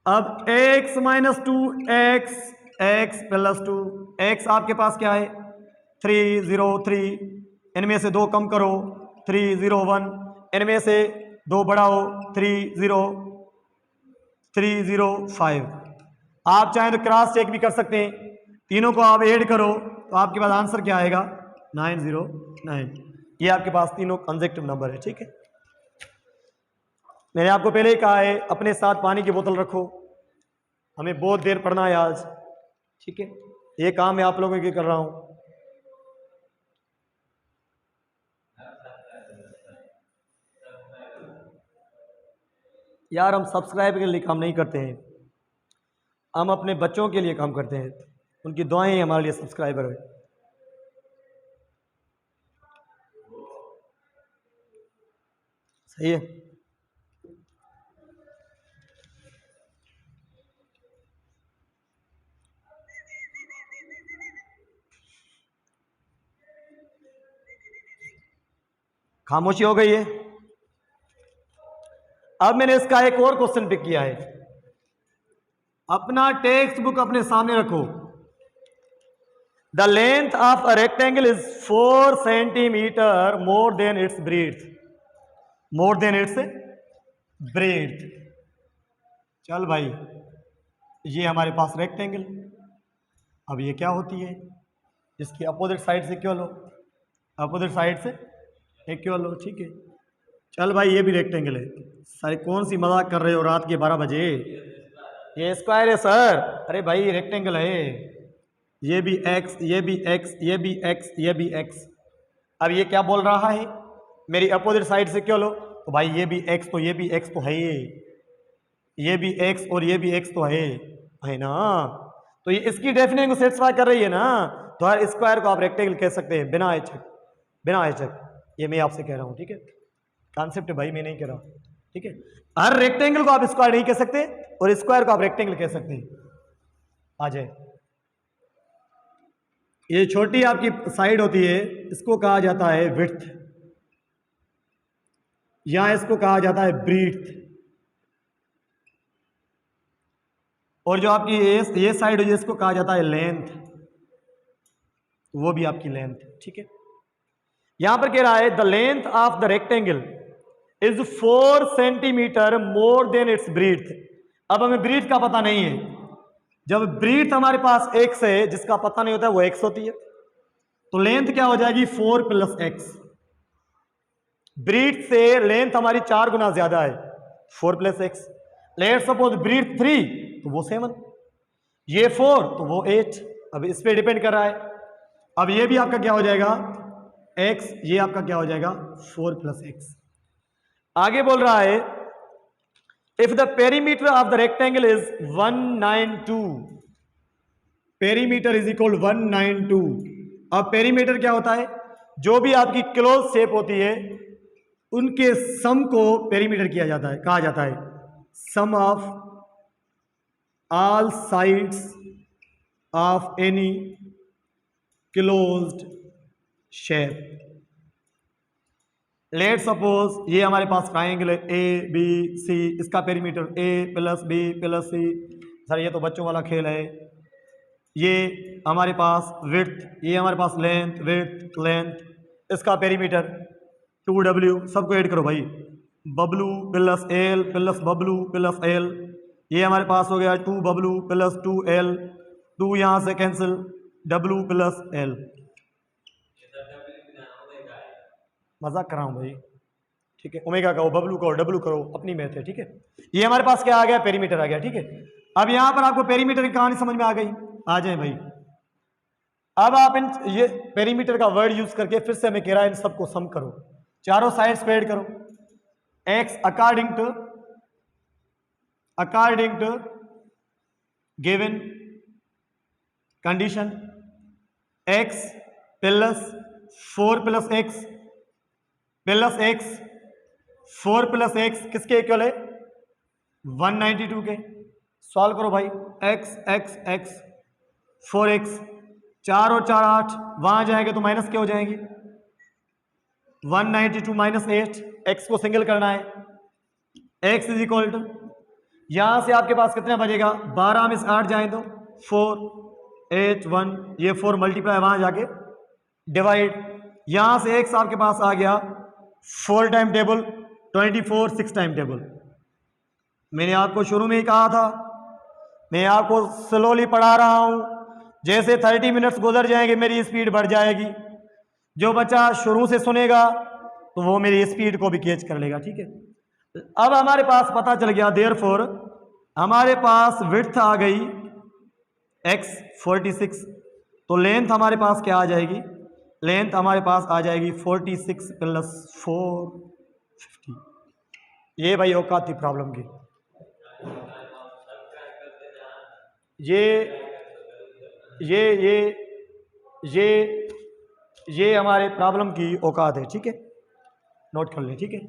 अब x-2 x+2, x आपके पास क्या है 3 0 3, इनमें से 2 कम करो 3 0 1, इनमें से 2 बढ़ाओ 3 0 3 0 5। आप चाहें तो क्रॉस चेक भी कर सकते हैं, तीनों को आप ऐड करो तो आपके पास आंसर क्या आएगा 909। ये आपके पास तीनों कंसेक्टिव नंबर है, ठीक है। मैंने आपको पहले ही कहा है अपने साथ पानी की बोतल रखो, हमें बहुत देर पढ़ना है आज, ठीक है। ये काम मैं आप लोगों के कर रहा हूं। यार हम सब्सक्राइब के लिए काम नहीं करते हैं, हम अपने बच्चों के लिए काम करते हैं, उनकी दुआएं हमारे लिए सब्सक्राइबर है। सही है। खामोशी हो गई है। अब मैंने इसका एक और क्वेश्चन पिक किया है, अपना टेक्स्ट बुक अपने सामने रखो। The length of a rectangle is 4 centimetre more than its breadth, more than its breadth. चल भाई, ये हमारे पास रेक्टेंगल, अब ये क्या होती है, इसकी अपोजिट साइड से इक्वल हो, अपोजिट साइड से इक्वल हो, ठीक है। चल भाई ये भी रेक्टेंगल है, सारे कौन सी मजाक कर रहे हो रात के 12 बजे, ये स्क्वायर है सर। अरे भाई रेक्टेंगल है, ये भी x, ये भी x, ये भी x, ये भी x। अब ये क्या बोल रहा है, मेरी अपोजिट साइड से क्यों लो, तो भाई ये भी x तो ये भी x तो है, ये भी x और ये भी x तो है ना, तो ये इसकी डेफिनेशन को सेटिस्फाई कर रही है ना, तो हर स्क्वायर को आप रेक्टेंगल कह सकते हैं बिना हिचक, बिना हिचक। ये मैं आपसे कह रहा हूं, ठीक है, कॉन्सेप्ट है भाई, मैं नहीं कह रहा, ठीक है। हर रेक्टेंगल को आप स्क्वायर नहीं कह सकते और स्क्वायर को आप रेक्टेंगल कह सकते हैं। आ जाए, ये छोटी आपकी साइड होती है, इसको कहा जाता है विड्थ, या इसको कहा जाता है ब्रीथ। और जो आपकी ये साइड है जिसको कहा जाता है लेंथ, वो भी आपकी लेंथ, ठीक है। यहां पर कह रहा है the length of the rectangle is 4 centimetre more than its breadth. अब हमें ब्रीथ का पता नहीं है। जब ब्रीथ हमारे पास x है, जिसका पता नहीं होता है, वो x होती है, तो लेंथ क्या हो जाएगी 4 + x। ब्रीथ से लेंथ हमारी 4 गुना ज्यादा है, 4 + x। लेट सपोज ब्रीथ 3 तो वो 7, ये 4 तो वो 8। अब इस पे डिपेंड कर रहा है। अब ये भी आपका क्या हो जाएगा x, ये आपका क्या हो जाएगा 4 + x। आगे बोल रहा है if the perimeter of the rectangle is 192, perimeter is equal 192। अब पेरीमीटर क्या होता है, जो भी आपकी क्लोज शेप होती है उनके सम को पेरीमीटर किया जाता है, कहा जाता है sum of all sides of any closed shape. Let suppose ये हमारे पास ट्राइंगल है ABC, इसका perimeter A + B + C। Sir ये तो बच्चों वाला खेल है। ये हमारे पास विड्थ, ये हमारे पास लेंथ, विड्थ, लेंथ, इसका पेरीमीटर 2W। सबको ऐड करो भाई, बबलू + L + बबलू + L। ये हमारे पास हो गया 2W + 2L, 2 यहाँ से कैंसिल, W + L। मजाक कर रहा हूँ भाई, ठीक है। ओमेगा कहो, बबलू कहो, डब्लू करो, अपनी मैथ है, ठीक है। ये हमारे पास क्या आ गया, पेरीमीटर आ गया, ठीक है। अब यहां पर आपको पेरीमीटर की कहानी समझ में आ गई, आ जाए भाई। अब आप इन ये पेरीमीटर का वर्ड यूज करके फिर से हमें कह रहा है इन सबको सम करो, चारों साइड स्प्रेड करो। x according to given condition, x + 4 + x + x, 4 + x किसके इक्वल है 192 के। सॉल्व करो भाई, x 4x, 4 और 4 8, वहां जाएंगे तो माइनस क्या हो जाएंगे 192 - 8। x को सिंगल करना है, x = यहां से आपके पास कितना बचेगा, 12 में से 8 जाए तो 4 8 1, ये 4 मल्टीप्लाई वहां जाके डिवाइड। यहां से x आपके पास आ गया 4 टाइम टेबल 24, 6 टाइम टेबल। मैंने आपको शुरू में ही कहा था, मैं आपको स्लोली पढ़ा रहा हूं, जैसे 30 मिनट्स गुजर जाएंगे मेरी स्पीड बढ़ जाएगी। जो बच्चा शुरू से सुनेगा तो वो मेरी स्पीड को भी कैच कर लेगा, ठीक है। अब हमारे पास पता चल गया, देयरफॉर हमारे पास विड्थ आ गई x 46, तो लेंथ हमारे पास क्या आ जाएगी, लेंथ हमारे पास आ जाएगी 46 + 4 50। ये भाई औकात थी प्रॉब्लम की, ये हमारे प्रॉब्लम की औकात है, ठीक है। नोट कर लें, ठीक है।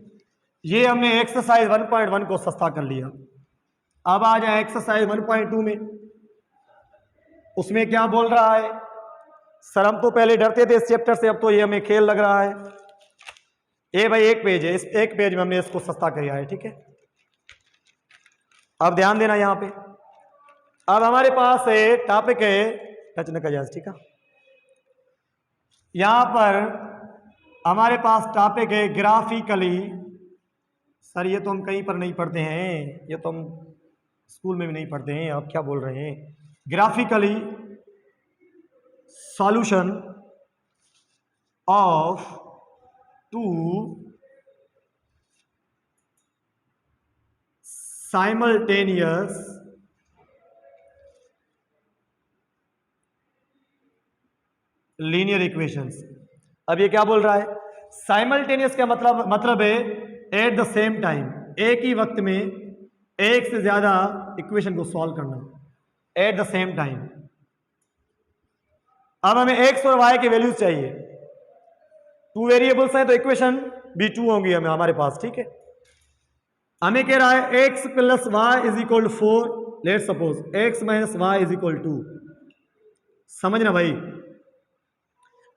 ये हमने एक्सरसाइज 1.1 को सस्ता कर लिया। अब आ जाए एक्सरसाइज 1.2 में, उसमें क्या बोल रहा है। सर हम तो पहले डरते थे इस चैप्टर से, अब तो ये हमें खेल लग रहा है। ये भाई एक पेज है, इस एक पेज में हमने इसको सस्ता किया है, ठीक है। अब ध्यान देना यहां पे। अब हमारे पास है टॉपिक है टच न कर, ठीक है। यहां पर हमारे पास टॉपिक है ग्राफिकली। सर ये तो हम कहीं पर नहीं पढ़ते हैं, ये तो हम स्कूल में भी नहीं पढ़ते हैं, आप क्या बोल रहे हैं। Graphically solution of 2 simultaneous linear equations. अब ये क्या बोल रहा है, साइमल्टेनियस का मतलब है एट द सेम टाइम, एक ही वक्त में एक से ज्यादा इक्वेशन को सॉल्व करना एट द सेम टाइम। अब हमें x और y के वैल्यूज चाहिए, 2 वेरिएबल्स हैं तो इक्वेशन भी 2 होंगी हमें हमारे पास, ठीक है। हमें कह रहा है x + y = 4। Let suppose x - y = 2। समझना भाई,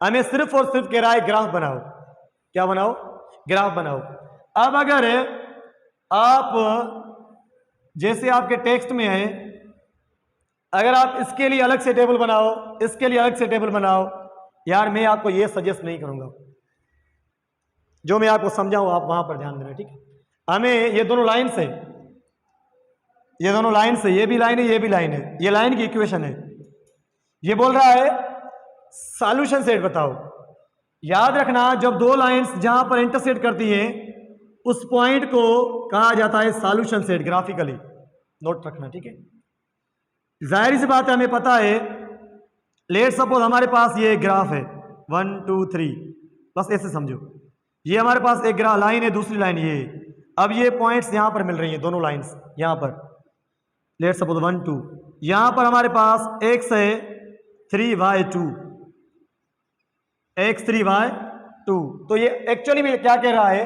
हमें सिर्फ और सिर्फ कह रहा है ग्राफ बनाओ। क्या बनाओ, ग्राफ बनाओ। अब अगर आप जैसे आपके टेक्स्ट में है अगर आप इसके लिए अलग से टेबल बनाओ, इसके लिए अलग से टेबल बनाओ, यार मैं आपको ये सजेस्ट नहीं करूंगा। जो मैं आपको समझाऊं आप वहां पर ध्यान देना, ठीक है। हमें ये दोनों लाइन से, ये दोनों लाइन से, ये भी लाइन है, ये भी लाइन है, ये लाइन की इक्वेशन है। ये बोल रहा है सॉल्यूशन सेट बताओ। याद रखना, जब दो लाइंस जहां पर इंटरसेक्ट करती हैं उस पॉइंट को कहा जाता है सॉल्यूशन सेट, ग्राफिकली नोट रखना, ठीक है। जाहिर सी बात है, हमें पता है, लेट सपोज हमारे पास ये ग्राफ है 1 2 3, बस ऐसे समझो, ये हमारे पास एक ग्राफ लाइन है, दूसरी लाइन ये। अब ये पॉइंट्स यहां पर मिल रही हैं, दोनों लाइंस यहां पर, लेट सपोज 1 2, यहां पर हमारे पास x है 3y2, x 3y2। तो ये एक्चुअली में क्या कह रहा है,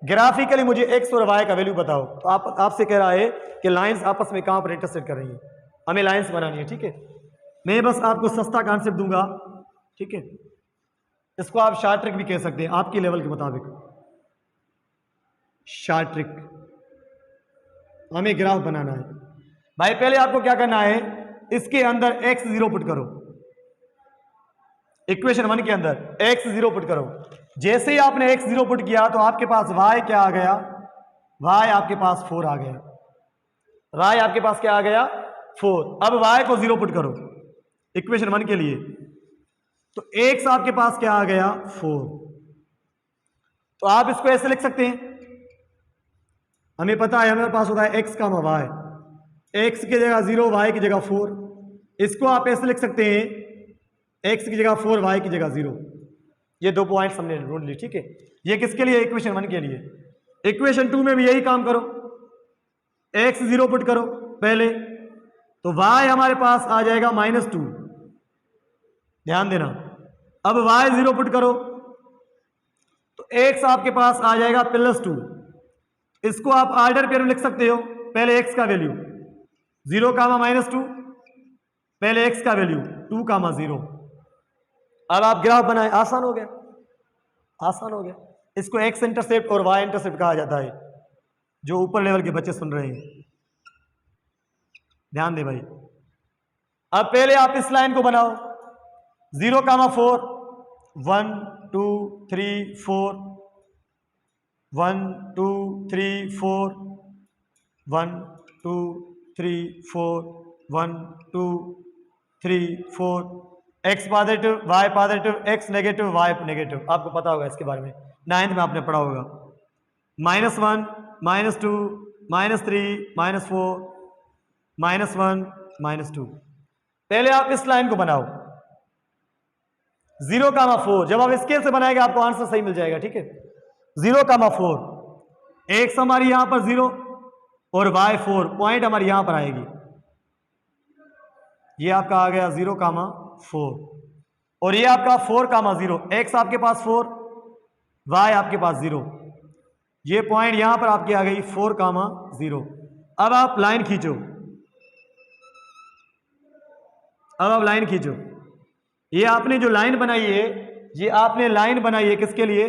ग्राफिकली मुझे x और y का वैल्यू बताओ। तो आपसे कह रहा है कि लाइंस आपस में कहां पर इंटरसेक्ट कर रही हैं, हमें लाइंस बनानी है, ठीक है। मैं बस आपको सस्ता कॉन्सेप्ट दूंगा, ठीक है। इसको आप शॉर्ट ट्रिक भी कह सकते हैं, आपके लेवल के मुताबिक। शॉर्ट ट्रिक, हमें ग्राफ बनाना है भाई। पहले आपको क्या करना है, इसके अंदर x0 पुट करो, इक्वेशन 1 के अंदर x0 पुट करो। जैसे ही आपने x0 पुट किया तो आपके पास y क्या आ गया, y आपके पास 4 आ गया, y आपके पास क्या आ गया 4। अब y को 0 पुट करो इक्वेशन 1 के लिए, तो x आपके पास क्या आ गया 4। तो आप इसको ऐसे लिख सकते हैं, हमें पता है हमारे पास होता है x का y, x की जगह 0, y की जगह 4। इसको आप ऐसे लिख सकते हैं, x की जगह 4, y की जगह 0। ये दो पॉइंट्स हमने ढूंढ ली, ठीक है। ये किसके लिए, इक्वेशन 1 के लिए। इक्वेशन 2 में भी यही काम करो, x 0 पुट करो पहले, तो y हमारे पास आ जाएगा -2, ध्यान देना। अब y 0 पुट करो तो x आपके पास आ जाएगा +2। इसको आप ऑर्डर पेयर में लिख सकते हो, पहले x का वैल्यू 0, -2, पहले x का वैल्यू 2, 0। अब आप ग्राफ बनाए, आसान हो गया, आसान हो गया। इसको x इंटरसेप्ट और y इंटरसेप्ट कहा जाता है, जो ऊपर लेवल के बच्चे सुन रहे हैं ध्यान दे भाई। अब पहले आप इस लाइन को बनाओ, 0, 4, 1 2 3 4, 1 2 3 4, 1 2 3 4, 1 2 3 4, x positive, y positive, x negative, y negative. आपको पता होगा इसके बारे में, 9th में आपने पढ़ा होगा। -1 -2 -3 -4 -1 -2। पहले आप इस लाइन को बनाओ 0, 4। जब आप स्केल से बनाएंगे आपको आंसर सही मिल जाएगा, ठीक है। 0, 4, x हमारी यहां पर 0 और y 4, पॉइंट हमारी यहां पर आएगी। ये आपका आ गया 0, 4, और ये आपका 4, 0। x आपके पास 4, y आपके पास 0, ये पॉइंट यहां पर आपकी आ गई 4, 0। अब आप लाइन खींचो, अब आप लाइन खींचो। ये आपने जो लाइन बनाई है, ये आपने लाइन बनाई है किसके लिए,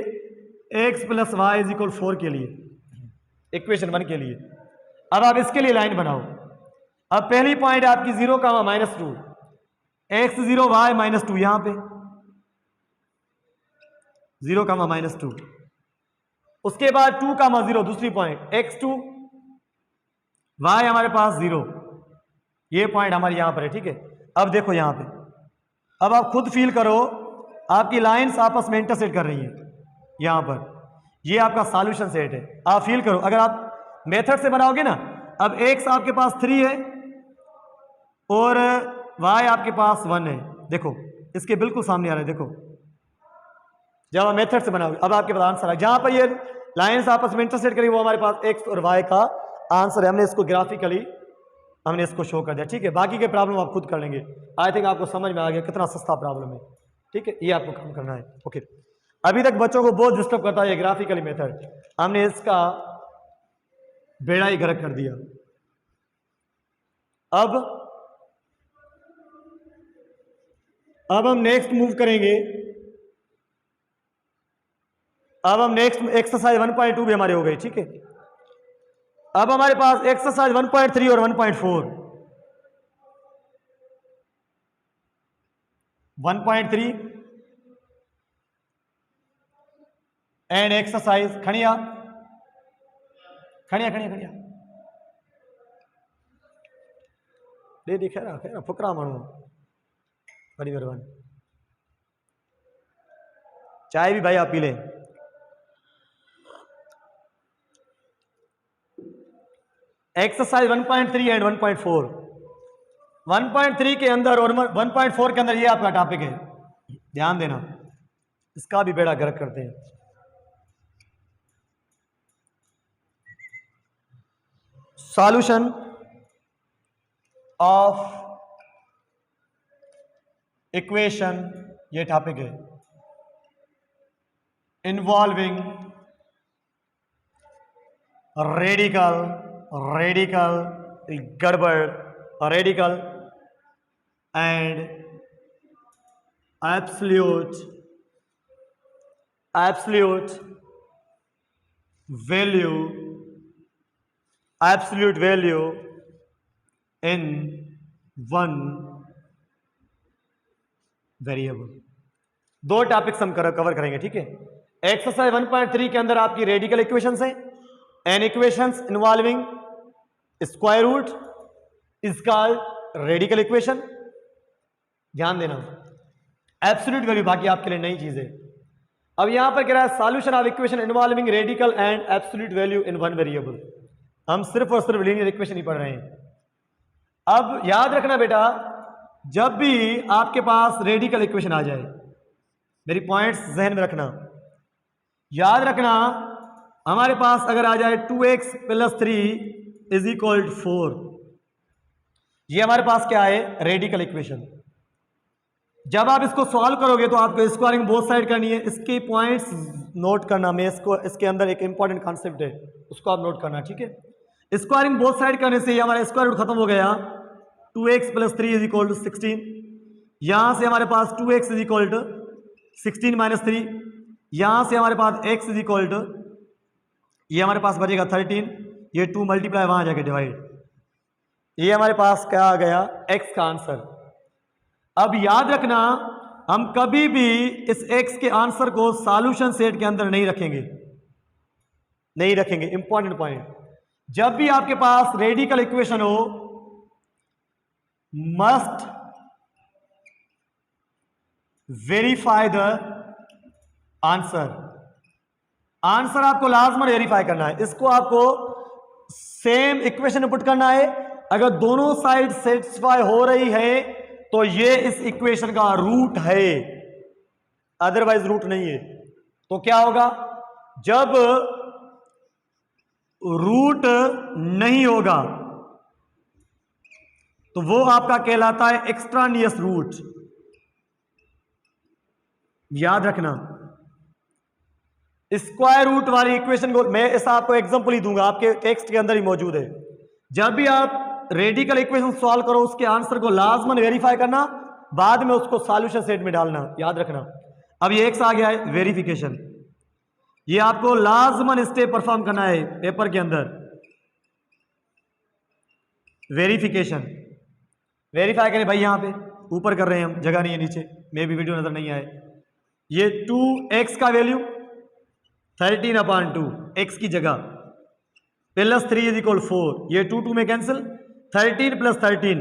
x + y = 4 के लिए, इक्वेशन 1 के लिए। अब आप इसके लिए लाइन बनाओ। अब पहली पॉइंट आपकी 0, -2, x 0 y -2, यहां पे 0, -2। उसके बाद 2, 0, दूसरी पॉइंट x 2 y हमारे पास 0, ये पॉइंट हमारे यहां पर है, ठीक है। अब देखो यहां पे, अब आप खुद फील करो, आपकी लाइंस आपस में इंटरसेक्ट कर रही हैं यहां पर, ये आपका सॉल्यूशन सेट है। आप फील करो, अगर आप मेथड से बनाओगे ना, अब x आपके पास 3 है और y आपके पास 1 है, देखो इसके बिल्कुल सामने आ रहा है, देखो जब आप मेथड से बनाओगे अब आपके पास आंसर है। जहां पर ये लाइंस आपस में इंटरसेक्ट करेंगी वो हमारे पास x और y का आंसर है। हमने इसको ग्राफिकली हमने इसको शो कर दिया, ठीक है। बाकी के प्रॉब्लम आप खुद कर लेंगे। आई थिंक आपको समझ में आ गया कितना सस्ता प्रॉब्लम है, ठीक है। ये आपको काम करना है, ओके। अभी तक बच्चों को बहुत डिस्टर्ब करता है ये ग्राफिकली मेथड, हमने इसका बेड़ा ही गर्क कर दिया। अब हम नेक्स्ट मूव करेंगे। अब हम नेक्स्ट एक्सरसाइज 1.2 भी हमारे हो गई, ठीक है। अब हमारे पास एक्सरसाइज 1.3 और 1.4। 1.3 एंड एक्सरसाइज खणिया खणिया खणिया खणिया दे दी खैर फुकरा माण्हू बड़ी मेहरबानी चाय भी भाई आप पी लें। एक्सरसाइज 1.3 एंड 1.4 1.3 के अंदर और 1.4 के अंदर ये आपका टॉपिक है, ध्यान देना, इसका भी बेड़ा गर्क करते हैं। सॉल्यूशन ऑफ इक्वेशन ये टॉपिक है, इन्वॉल्विंग रेडिकल गड़बड़ radical and absolute value in one variable. दो टॉपिक्स हम कवर करेंगे, ठीक है। एक्सरसाइज 1.3 के अंदर आपकी रेडिकल इक्वेशंस है and equations involving square root is called radical equation. ध्यान देना, एब्सोल्यूट वैल्यू बाकी आपके लिए नई चीज है। अब यहां पर कह रहा है solution of equation involving radical and absolute value in one variable. हम सिर्फ और सिर्फ लीनियर इक्वेशन ही पढ़ रहे हैं। अब याद रखना बेटा, जब भी आपके पास रेडिकल इक्वेशन आ जाए, मेरी पॉइंट्स जहन में रखना, याद रखना, हमारे पास अगर आ जाए 2x + 3 = 4, ये हमारे पास क्या है, रेडिकल इक्वेशन। जब आप इसको सॉल्व करोगे तो आपको स्क्वायरिंग बोथ साइड करनी है। इसके पॉइंट्स नोट करना, मैं इसके अंदर एक इंपॉर्टेंट कॉन्सेप्ट है, उसको आप नोट करना, ठीक है। स्क्वायरिंग बोथ साइड करने से हमारा स्क्वायर रूट खत्म हो गया। 2x + 3 = 16। यहां से हमारे पास 2x = 16 - 3, यहां से हमारे पास x = ये हमारे पास बचेगा 13, ये 2 मल्टीप्लाई वहां जाके डिवाइड, ये हमारे पास क्या आ गया, x का आंसर। अब याद रखना, हम कभी भी इस x के आंसर को सॉल्यूशन सेट के अंदर नहीं रखेंगे, इंपॉर्टेंट पॉइंट। जब भी आपके पास रेडिकल इक्वेशन हो, must verify the answer. Answer आपको लाजमन वेरीफाई करना है। इसको आपको सेम इक्वेशन में पुट करना है। अगर दोनों साइड सेटिस्फाई हो रही है तो ये इस इक्वेशन का रूट है, अदरवाइज रूट नहीं है। तो क्या होगा, जब रूट नहीं होगा तो वो आपका कहलाता है एक्सट्रानियस रूट। याद रखना, स्क्वायर रूट वाली इक्वेशन को मैं ऐसा आपको एग्जांपल ही दूंगा, आपके टेक्स्ट के अंदर ही मौजूद है। जब भी आप रेडिकल इक्वेशन सॉल्व करो, उसके आंसर को लाजमन वेरीफाई करना, बाद में उसको सॉल्यूशन सेट में डालना, याद रखना। अब ये एक्स आ गया है, वेरिफिकेशन, ये आपको लाजमन स्टेप परफॉर्म करना है पेपर के अंदर। वेरिफिकेशन, वेरीफाई करें भाई, यहां पे ऊपर कर रहे हैं हम, जगह नहीं है नीचे, मे भी वीडियो नजर नहीं आए। ये 2x का वैल्यू 13/2, x की जगह +3 = 4, ये 2 में कैंसिल, 13 + 13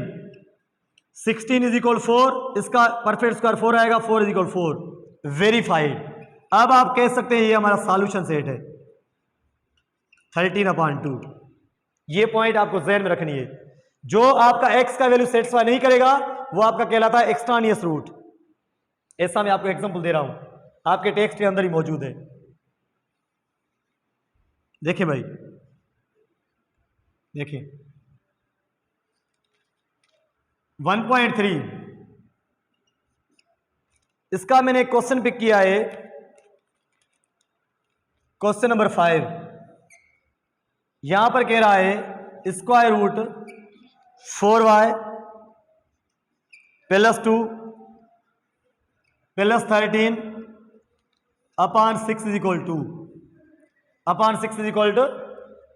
16 = 4, इसका परफेक्ट स्क्वायर 4 आएगा, 4 = 4, वेरीफाइड। अब आप कह सकते हैं ये हमारा सॉल्यूशन सेट है 13/2। ये पॉइंट आपको ज़हन में रखनी है। जो आपका x का वैल्यू सेटिस्फाई नहीं करेगा वो आपका कहलाता है एक्सट्रानियस रूट। ऐसा मैं आपको एग्जांपल दे रहा हूं, आपके टेक्स्ट के अंदर ही मौजूद है। देखिए भाई, देखिए 1.3, इसका मैंने एक क्वेश्चन पिक किया है, क्वेश्चन नंबर 5। यहां पर कह रहा है square root 4y + 2 + 13 upon 6 = 2। Upon 6 =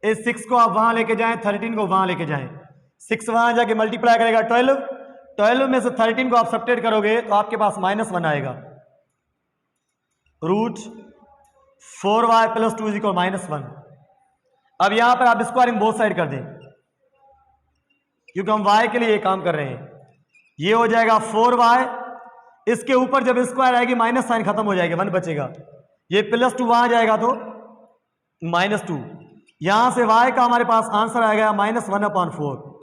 इस 6 को आप वहां लेके जाएं, 13 को वहां लेके जाएं, 6 वहां जाके मल्टीप्लाई करेगा 12, 12 में से 13 को आप सब्ट्रैक्ट करोगे तो आपके पास -1 आएगा। √4y + 2 = -1। अब यहां पर आप स्क्वायरिंग बोथ साइड कर दें, क्योंकि हम y के लिए ये काम कर रहे हैं। ये हो जाएगा 4y, इसके ऊपर जब स्क्वायर आएगी माइनस साइन खत्म हो जाएगी, 1 बचेगा। ये +2 वहां जाएगा तो -2। यहां से y का हमारे पास आंसर आ गया -1/4।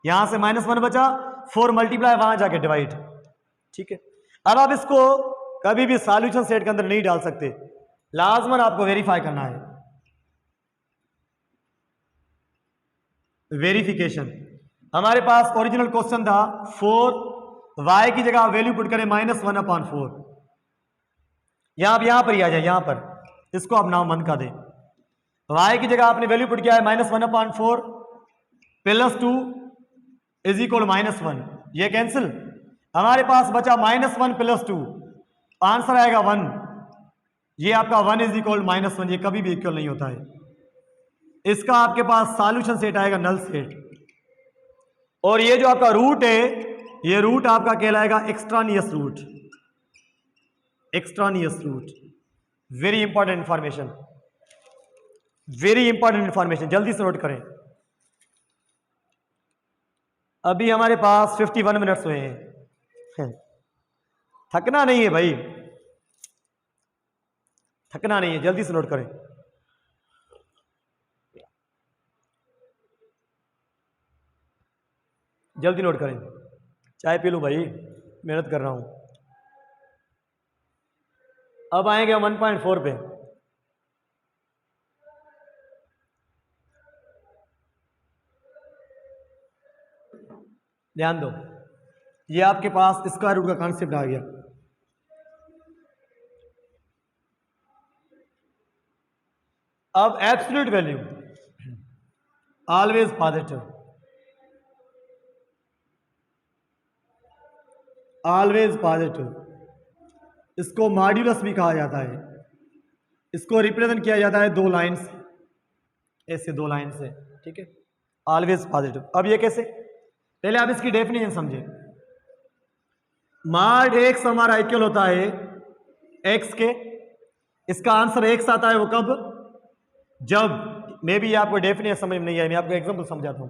यहां से -1 बचा, 4 मल्टीप्लाई वहां जाके डिवाइड। ठीक है, अब आप इसको कभी भी सॉल्यूशन सेट के अंदर नहीं डाल सकते, लाजमन आपको वेरीफाई करना है। वेरिफिकेशन, हमारे पास ओरिजिनल क्वेश्चन था 4y की जगह वैल्यू पुट करें -1/4। यहां पर ही आ जाए, यहां पर इसको आप नाम बंद कर दें। y की जगह आपने वैल्यू पुट किया है -1/4 + 2 = -1। ये कैंसिल, हमारे पास बचा -1 + 2, आंसर आएगा 1। ये आपका 1 = -1, ये कभी भी इक्वल नहीं होता है। इसका आपके पास सॉल्यूशन सेट आएगा नल सेट, और ये जो आपका रूट है, ये रूट आपका कहलाएगा extraneous route. Extraneous route, very important information, very important information, जल्दी से नोट करें। अभी हमारे पास 51 मिनट्स हुए हैं। थकना नहीं है भाई, थकना नहीं है, जल्दी से नोट करें। जल्दी नोट करें, चाय पी लो भाई, मेहनत कर रहा हूं। अब आएंगे हम 1.4 पे। ध्यान दो, ये आपके पास स्क्वायर रूट का कॉन्सेप्ट आ गया। अब absolute value always positive, always positive. इसको मॉड्यूलस भी कहा जाता है। इसको रिप्रेजेंट किया जाता है 2 लाइन से, ऐसे 2 लाइन से। ठीक है, ऑलवेज पॉजिटिव। अब ये कैसे, पहले आप इसकी डेफिनेशन समझे। मॉड x हमारा इक्वल होता है x के, इसका आंसर x आता है वो कब, जब, मे बी आपको डेफिनेशन समझ में नहीं आई, मैं आपको एग्जांपल समझाता हूं।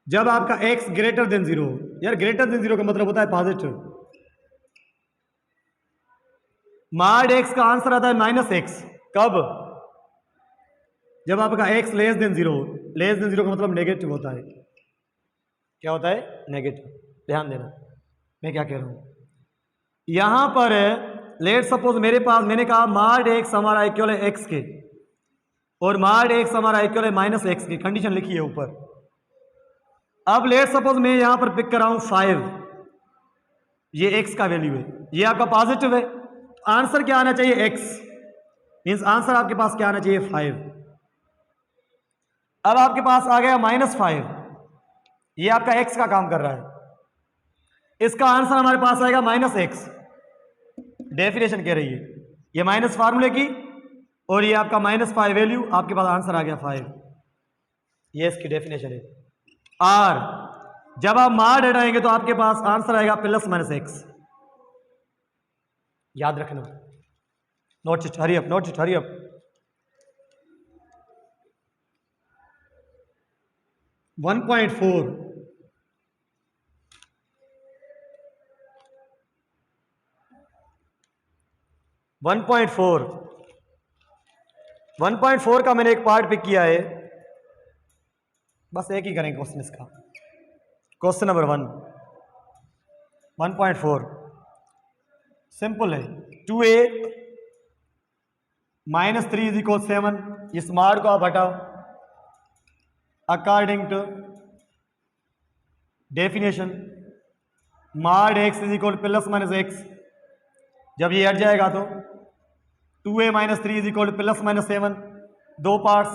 जब आपका x > 0, यार > 0 का मतलब होता है पॉजिटिव। मॉड x का आंसर आता है -x, कब, जब आपका x <0, <0 का मतलब नेगेटिव होता है। क्या होता है, नेगेटिव। ध्यान देना मैं क्या कह रहा हूं। यहां पर लेट सपोज मेरे पास, मैंने कहा मॉड x हमारा इक्वल है x के, और मॉड x हमारा इक्वल है -x की, कंडीशन लिखी है ऊपर। अब लेट सपोज मैं यहां पर पिक कर रहा हूं 5, ये x का वैल्यू है, ये आपका पॉजिटिव है, आंसर क्या आना चाहिए, x, मींस आंसर आपके पास क्या आना चाहिए, 5। अब आपके पास आ गया -5, ये आपका x का काम कर रहा है, इसका आंसर हमारे पास आएगा -x। डेफिनेशन कह रही है ये माइनस फार्मूले की, और ये आपका -5 वैल्यू, आपके पास आंसर आ गया 5। ये इसकी डेफिनेशन है। और जब आप मॉड हटाएंगे तो आपके पास आंसर आएगा +-x। याद रखना, note it, hurry up, note it, hurry up. One point 1.4 का मैंने एक पार्ट पिक किया है, बस एक ही करेंगे क्वेश्चन इसका। क्वेश्चन नंबर 1, 1.4 सिंपल है। 2a - 3 = 7। इस मॉड को आप हटाओ according to definition. Mod x = +-x, जब ये हट जाएगा तो 2a - 3 = +-7, 2 पार्ट्स।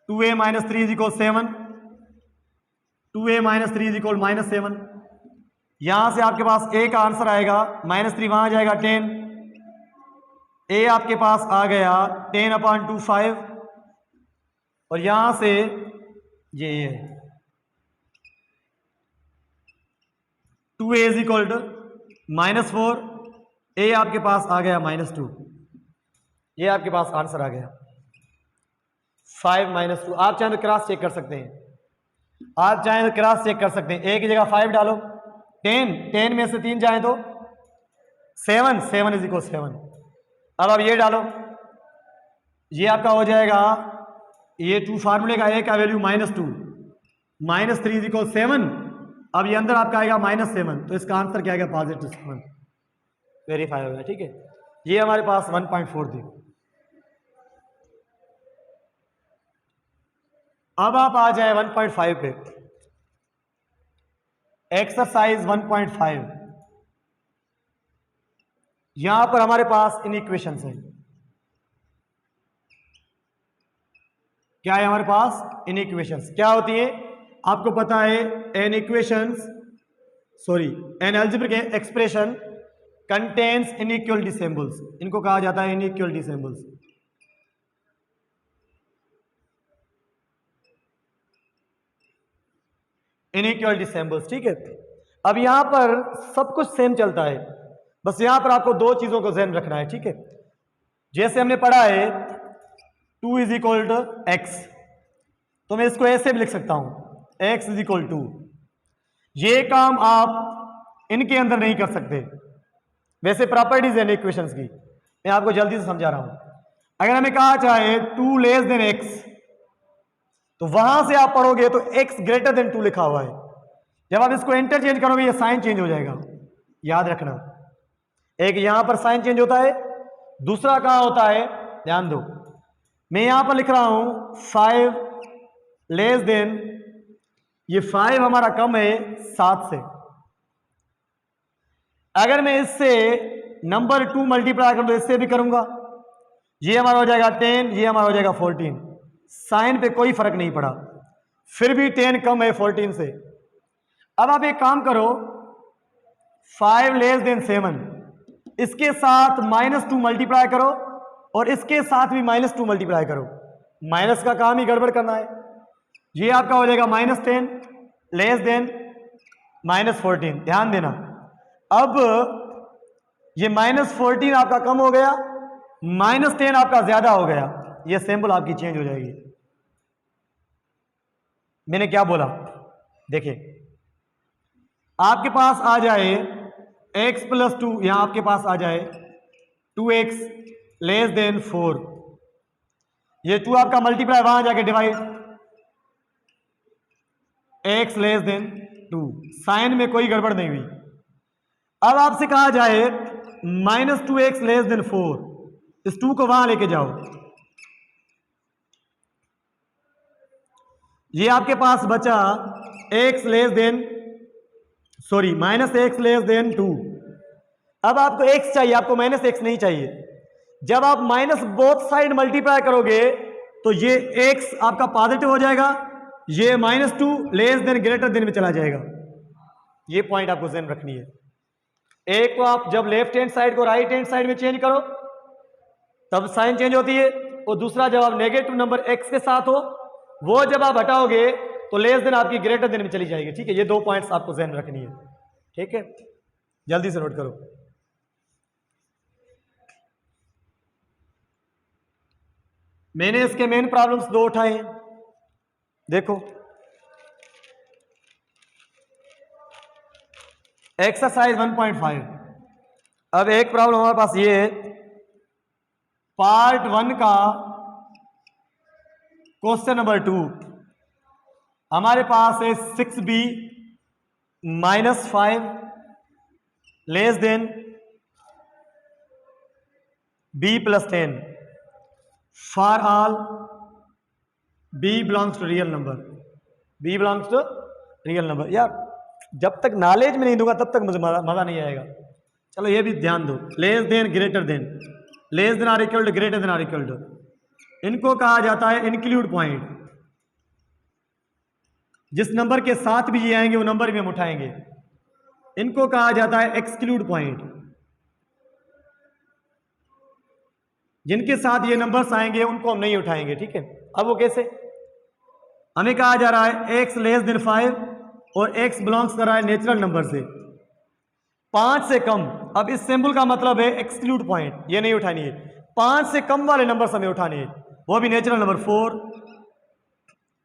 2a - 3 = 7, 2a - 3 = -7। यहां से आपके पास a का आंसर आएगा, -3 वहां जाएगा 10, a आपके पास आ गया 10/25, और यहां से ये 2a is equal to -4, a आपके पास आ गया -2, ये आपके पास आंसर आ गया 5 - 2। आप चाहें तो क्रॉस चेक कर सकते हैं, आप चाहें तो क्रॉस चेक कर सकते हैं। एक जगह 5 डालो, 10 में से 3 जाए तो 7 इज इक्वल 7। अब आप ये डालो, ये आपका हो जाएगा, ये 2 फार्मूले का ए का वैल्यू -2, -3 इज इक्वल 7। अब ये अंदर आपका आएगा -7, तो इसका आंसर क्या आएगा +7। वेरीफाई हो गया, ठीक है। ये हमारे पास 1.4 थी। अब आप आ जाए 1.5 पे, एक्सरसाइज 1.5। यहां पर हमारे पास इन इक्वेशंस है, क्या है हमारे पास? इन इक्वेशंस क्या होती है आपको पता है? An equations, sorry, an algebraic expression contains inequality symbols, इनको कहा जाता है इनइक्वलिटी सिंबल्स। इनइक्वलिटी सिंबल्स, ठीक है। अब यहां पर सब कुछ सेम चलता है, बस यहां पर आपको दो चीजों को ध्यान रखना है, ठीक है। जैसे हमने पढ़ा है 2 इज इक्वल टू एक्स, तो मैं इसको ऐसे भी लिख सकता हूं, x इज इक्वल टू। ये काम आप इनके अंदर नहीं कर सकते, वैसे प्रॉपर्टीज है इक्वेशंस की, मैं आपको जल्दी से समझा रहा हूं। अगर हमें कहा चाहे 2 लेस देन x, तो वहां से आप पढ़ोगे तो x ग्रेटर देन 2 लिखा हुआ है। जब आप इसको इंटरचेंज करोगे ये साइन चेंज हो जाएगा, याद रखना। एक यहां पर साइन चेंज होता है, दूसरा कहां होता है, ध्यान दो। मैं यहां पर लिख रहा हूं 5 लेस देन, ये 5 हमारा कम है 7 से। अगर मैं इससे नंबर 2 मल्टीप्लाई करूं तो इससे भी करूंगा, ये हमारा हो जाएगा 10, ये हमारा हो जाएगा 14। साइन पे कोई फर्क नहीं पड़ा, फिर भी 10 कम है 14 से। अब आप एक काम करो, 5 लेस देन 7, इसके साथ -2 मल्टीप्लाई करो और इसके साथ भी -2 मल्टीप्लाई करो। माइनस का काम ही गड़बड़ करना है। ये आपका हो जाएगा -10 लेस देन -14। ध्यान देना, अब ये -14 आपका कम हो गया, -10 आपका ज्यादा हो गया, ये सिंबल आपकी चेंज हो जाएगी। मैंने क्या बोला, देखिए, आपके पास आ जाए x + 2, यहां आपके पास आ जाए 2x लेस देन 4, ये 2 आपका मल्टीप्लाई वहां जाके divide, x less than 2, sign में कोई गड़बड़ नहीं हुई। अब आपसे कहा जाए -2x लेस देन 4, इस 2 को वहां लेके जाओ, ये आपके पास बचा x less then, sorry, -x less than 2। अब आपको x चाहिए, आपको -x नहीं चाहिए। जब आप माइनस बोथ साइड मल्टीप्लाई करोगे तो ये x आपका पॉजिटिव हो जाएगा, ये -2 लेस देन ग्रेटर देन में चला जाएगा। ये पॉइंट आपको ध्यान रखनी है। एक को आप जब लेफ्ट हैंड साइड को राइट हैंड साइड में चेंज करो तब साइन चेंज होती है, और दूसरा जब आप नेगेटिव नंबर x के साथ हो, वो जब आप हटाओगे तो लेस देन आपकी ग्रेटर देन में चली जाएगी। ठीक है, ये 2 पॉइंट्स आपको ध्यान रखनी है। ठीक है, जल्दी से नोट करो। मैंने इसके मेन प्रॉब्लम्स 2 उठाए हैं, देखो। एक्सरसाइज 1.5। अब एक प्रॉब्लम हमारे पास ये है, पार्ट 1 का क्वेश्चन नंबर 2 हमारे पास है 6b - 5 less than b + 10 for all b belongs to real number, b belongs to real number. यार जब तक नॉलेज में नहीं दूंगा तब तक मुझे मजा नहीं आएगा। चलो ये भी ध्यान दो, less than greater than, less than or equal to greater than or equal to, इनको कहा जाता है इंक्लूड पॉइंट। जिस नंबर के साथ भी ये आएंगे वो नंबर भी हम उठाएंगे, इनको कहा जाता है एक्सक्लूड पॉइंट। जिनके साथ ये नंबर्स आएंगे उनको हम नहीं उठाएंगे। ठीक है, अब वो कैसे, हमें कहा जा रहा है x लेस देन 5 और x बिलोंग्स कर रहा है नेचुरल नंबर से, 5 से कम, अब इस सिंबल का मतलब है एक्सक्लूड पॉइंट, ये नहीं उठानी है, 5 से कम वाले नंबर हमें उठाने हैं, वो भी नेचुरल नंबर 4,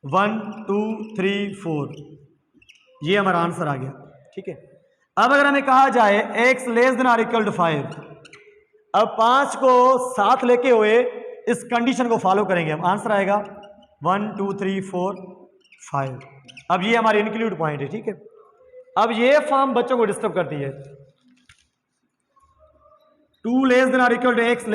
1 2 3 4, ये हमारा आंसर आ गया। ठीक है, अब अगर हमें कहा जाए x less than or equal to 5, अब 5 को साथ लेके हुए इस कंडीशन को फॉलो करेंगे हम, आंसर आएगा 1 2 3 4 5। अब ये हमारी इंक्लूड पॉइंट है। ठीक है, अब ये फॉर्म बच्चों को डिस्टर्ब करती है, 2 less than or equal to x